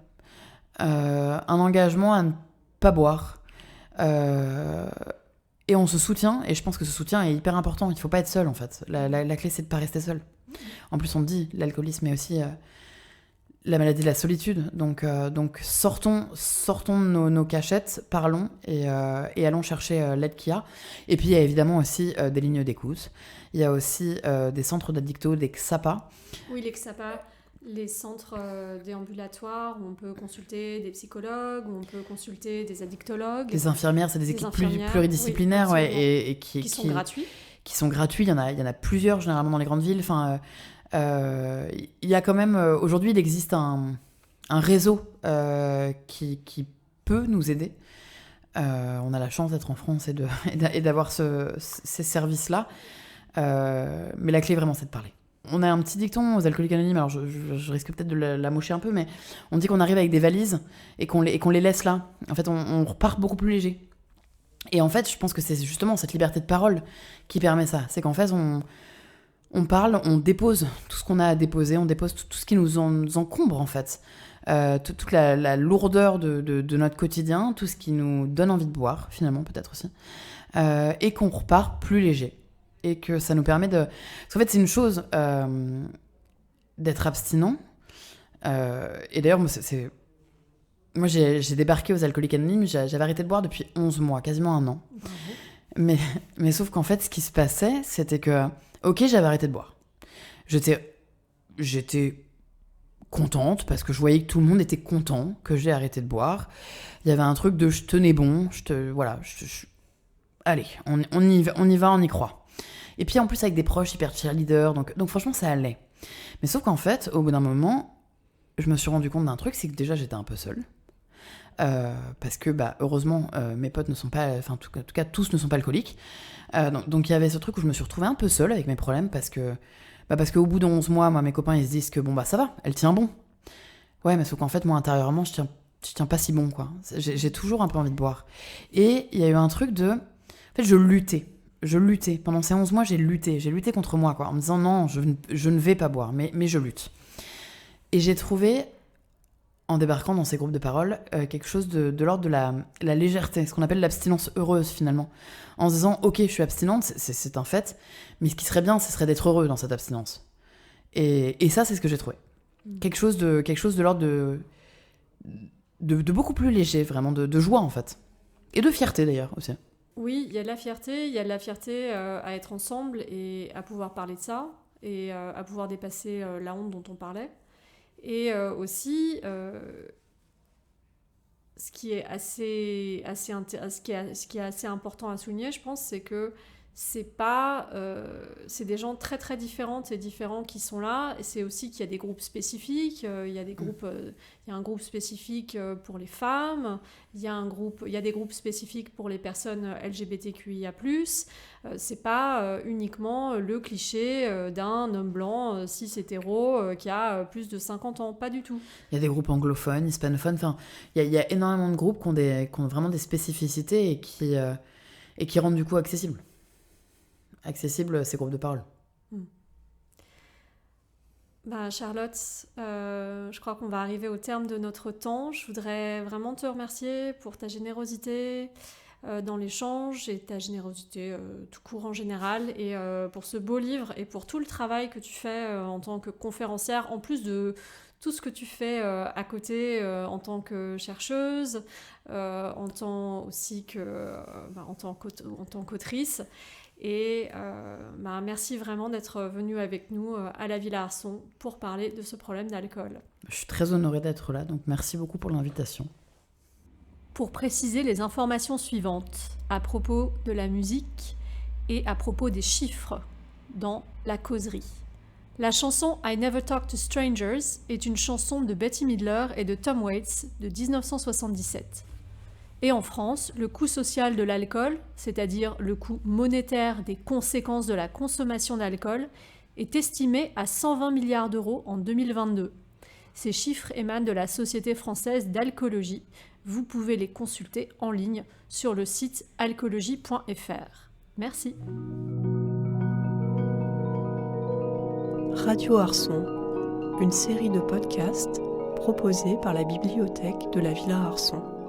Un engagement à ne pas boire. Et on se soutient, et je pense que ce soutien est hyper important. Il ne faut pas être seul, en fait. La clé, c'est de ne pas rester seul. En plus, on dit, l'alcoolisme est aussi la maladie de la solitude. Donc sortons de nos cachettes, parlons, et allons chercher l'aide qu'il y a. Et puis, il y a évidemment aussi des lignes d'écoute. Il y a aussi des centres d'addictos, des XAPA. Oui, les XAPA, les centres déambulatoires où on peut consulter des psychologues, où on peut consulter des addictologues. Des infirmières, c'est des équipes pluridisciplinaires, oui, et qui sont gratuits. Qui sont gratuits, il y en a plusieurs généralement dans les grandes villes. Enfin, il y a quand même... aujourd'hui, il existe un réseau qui peut nous aider. On a la chance d'être en France et d'avoir ces services-là. Mais la clé, vraiment, c'est de parler. On a un petit dicton aux alcooliques anonymes, alors je risque peut-être de la moucher un peu, mais on dit qu'on arrive avec des valises et qu'on les laisse là. En fait, on repart beaucoup plus léger. Et en fait, je pense que c'est justement cette liberté de parole qui permet ça. C'est qu'en fait, on parle, on dépose tout ce qu'on a à déposer, on dépose tout ce qui nous encombre, en fait. Toute la lourdeur de notre quotidien, tout ce qui nous donne envie de boire, finalement, peut-être aussi. Et qu'on repart plus léger. Et que ça nous permet de... Parce qu'en fait, c'est une chose d'être abstinent. Et d'ailleurs, moi, j'ai débarqué aux alcooliques anonymes, j'avais arrêté de boire depuis 11 mois, quasiment un an. Bravo. Mais sauf qu'en fait, ce qui se passait, c'était que... Ok, j'avais arrêté de boire. J'étais contente, parce que je voyais que tout le monde était content que j'ai arrêté de boire. Il y avait un truc de je tenais bon, allez, on y va, on y croit. Et puis en plus avec des proches hyper cheerleaders, donc franchement ça allait. Mais sauf qu'en fait, au bout d'un moment, je me suis rendu compte d'un truc, c'est que déjà j'étais un peu seule. Parce que heureusement, mes potes ne sont pas, enfin en tout cas tous ne sont pas alcooliques. Donc il y avait ce truc où je me suis retrouvée un peu seule avec mes problèmes, parce qu'au bout de 11 mois, moi mes copains ils se disent que ça va, elle tient bon. Ouais, mais sauf qu'en fait moi intérieurement je tiens pas si bon, quoi. J'ai toujours un peu envie de boire. Et il y a eu un truc de... En fait, je luttais. Pendant ces 11 mois, j'ai lutté contre moi, quoi, en me disant non, je ne vais pas boire, mais je lutte. Et j'ai trouvé, en débarquant dans ces groupes de parole, quelque chose de l'ordre de la légèreté, ce qu'on appelle l'abstinence heureuse, finalement. En se disant, ok, je suis abstinente, c'est un fait, mais ce qui serait bien, ce serait d'être heureux dans cette abstinence. Et ça, c'est ce que j'ai trouvé. Quelque chose de l'ordre de beaucoup plus léger, vraiment, de joie, en fait. Et de fierté, d'ailleurs, aussi. Oui, il y a de la fierté, à être ensemble et à pouvoir parler de ça, et à pouvoir dépasser la honte dont on parlait. Et aussi, ce qui est assez important à souligner, je pense, c'est que c'est des gens très très différentes et différents qui sont là. Et c'est aussi qu'il y a des groupes spécifiques. Il y a un groupe spécifique pour les femmes. Il y a des groupes spécifiques pour les personnes LGBTQIA+. C'est pas uniquement le cliché d'un homme blanc cis hétéro qui a plus de 50 ans, pas du tout. Il y a des groupes anglophones, hispanophones, enfin, il y a énormément de groupes qui ont vraiment des spécificités et qui rendent du coup accessibles ces groupes de parole. Charlotte, je crois qu'on va arriver au terme de notre temps. Je voudrais vraiment te remercier pour ta générosité dans l'échange et ta générosité tout court en général, et pour ce beau livre et pour tout le travail que tu fais en tant que conférencière, en plus de tout ce que tu fais à côté en tant que chercheuse, en tant qu'autrice. Et merci vraiment d'être venue avec nous à la Villa Arson pour parler de ce problème d'alcool. Je suis très honorée d'être là, donc merci beaucoup pour l'invitation. pour préciser les informations suivantes à propos de la musique et à propos des chiffres dans la causerie. La chanson I Never Talk to Strangers est une chanson de Bette Midler et de Tom Waits de 1977. Et en France, le coût social de l'alcool, c'est-à-dire le coût monétaire des conséquences de la consommation d'alcool, est estimé à 120 milliards d'euros en 2022. Ces chiffres émanent de la Société française d'alcoolologie. Vous pouvez les consulter en ligne sur le site alcoolologie.fr. Merci. Radio Arson, une série de podcasts proposés par la bibliothèque de la Villa Arson.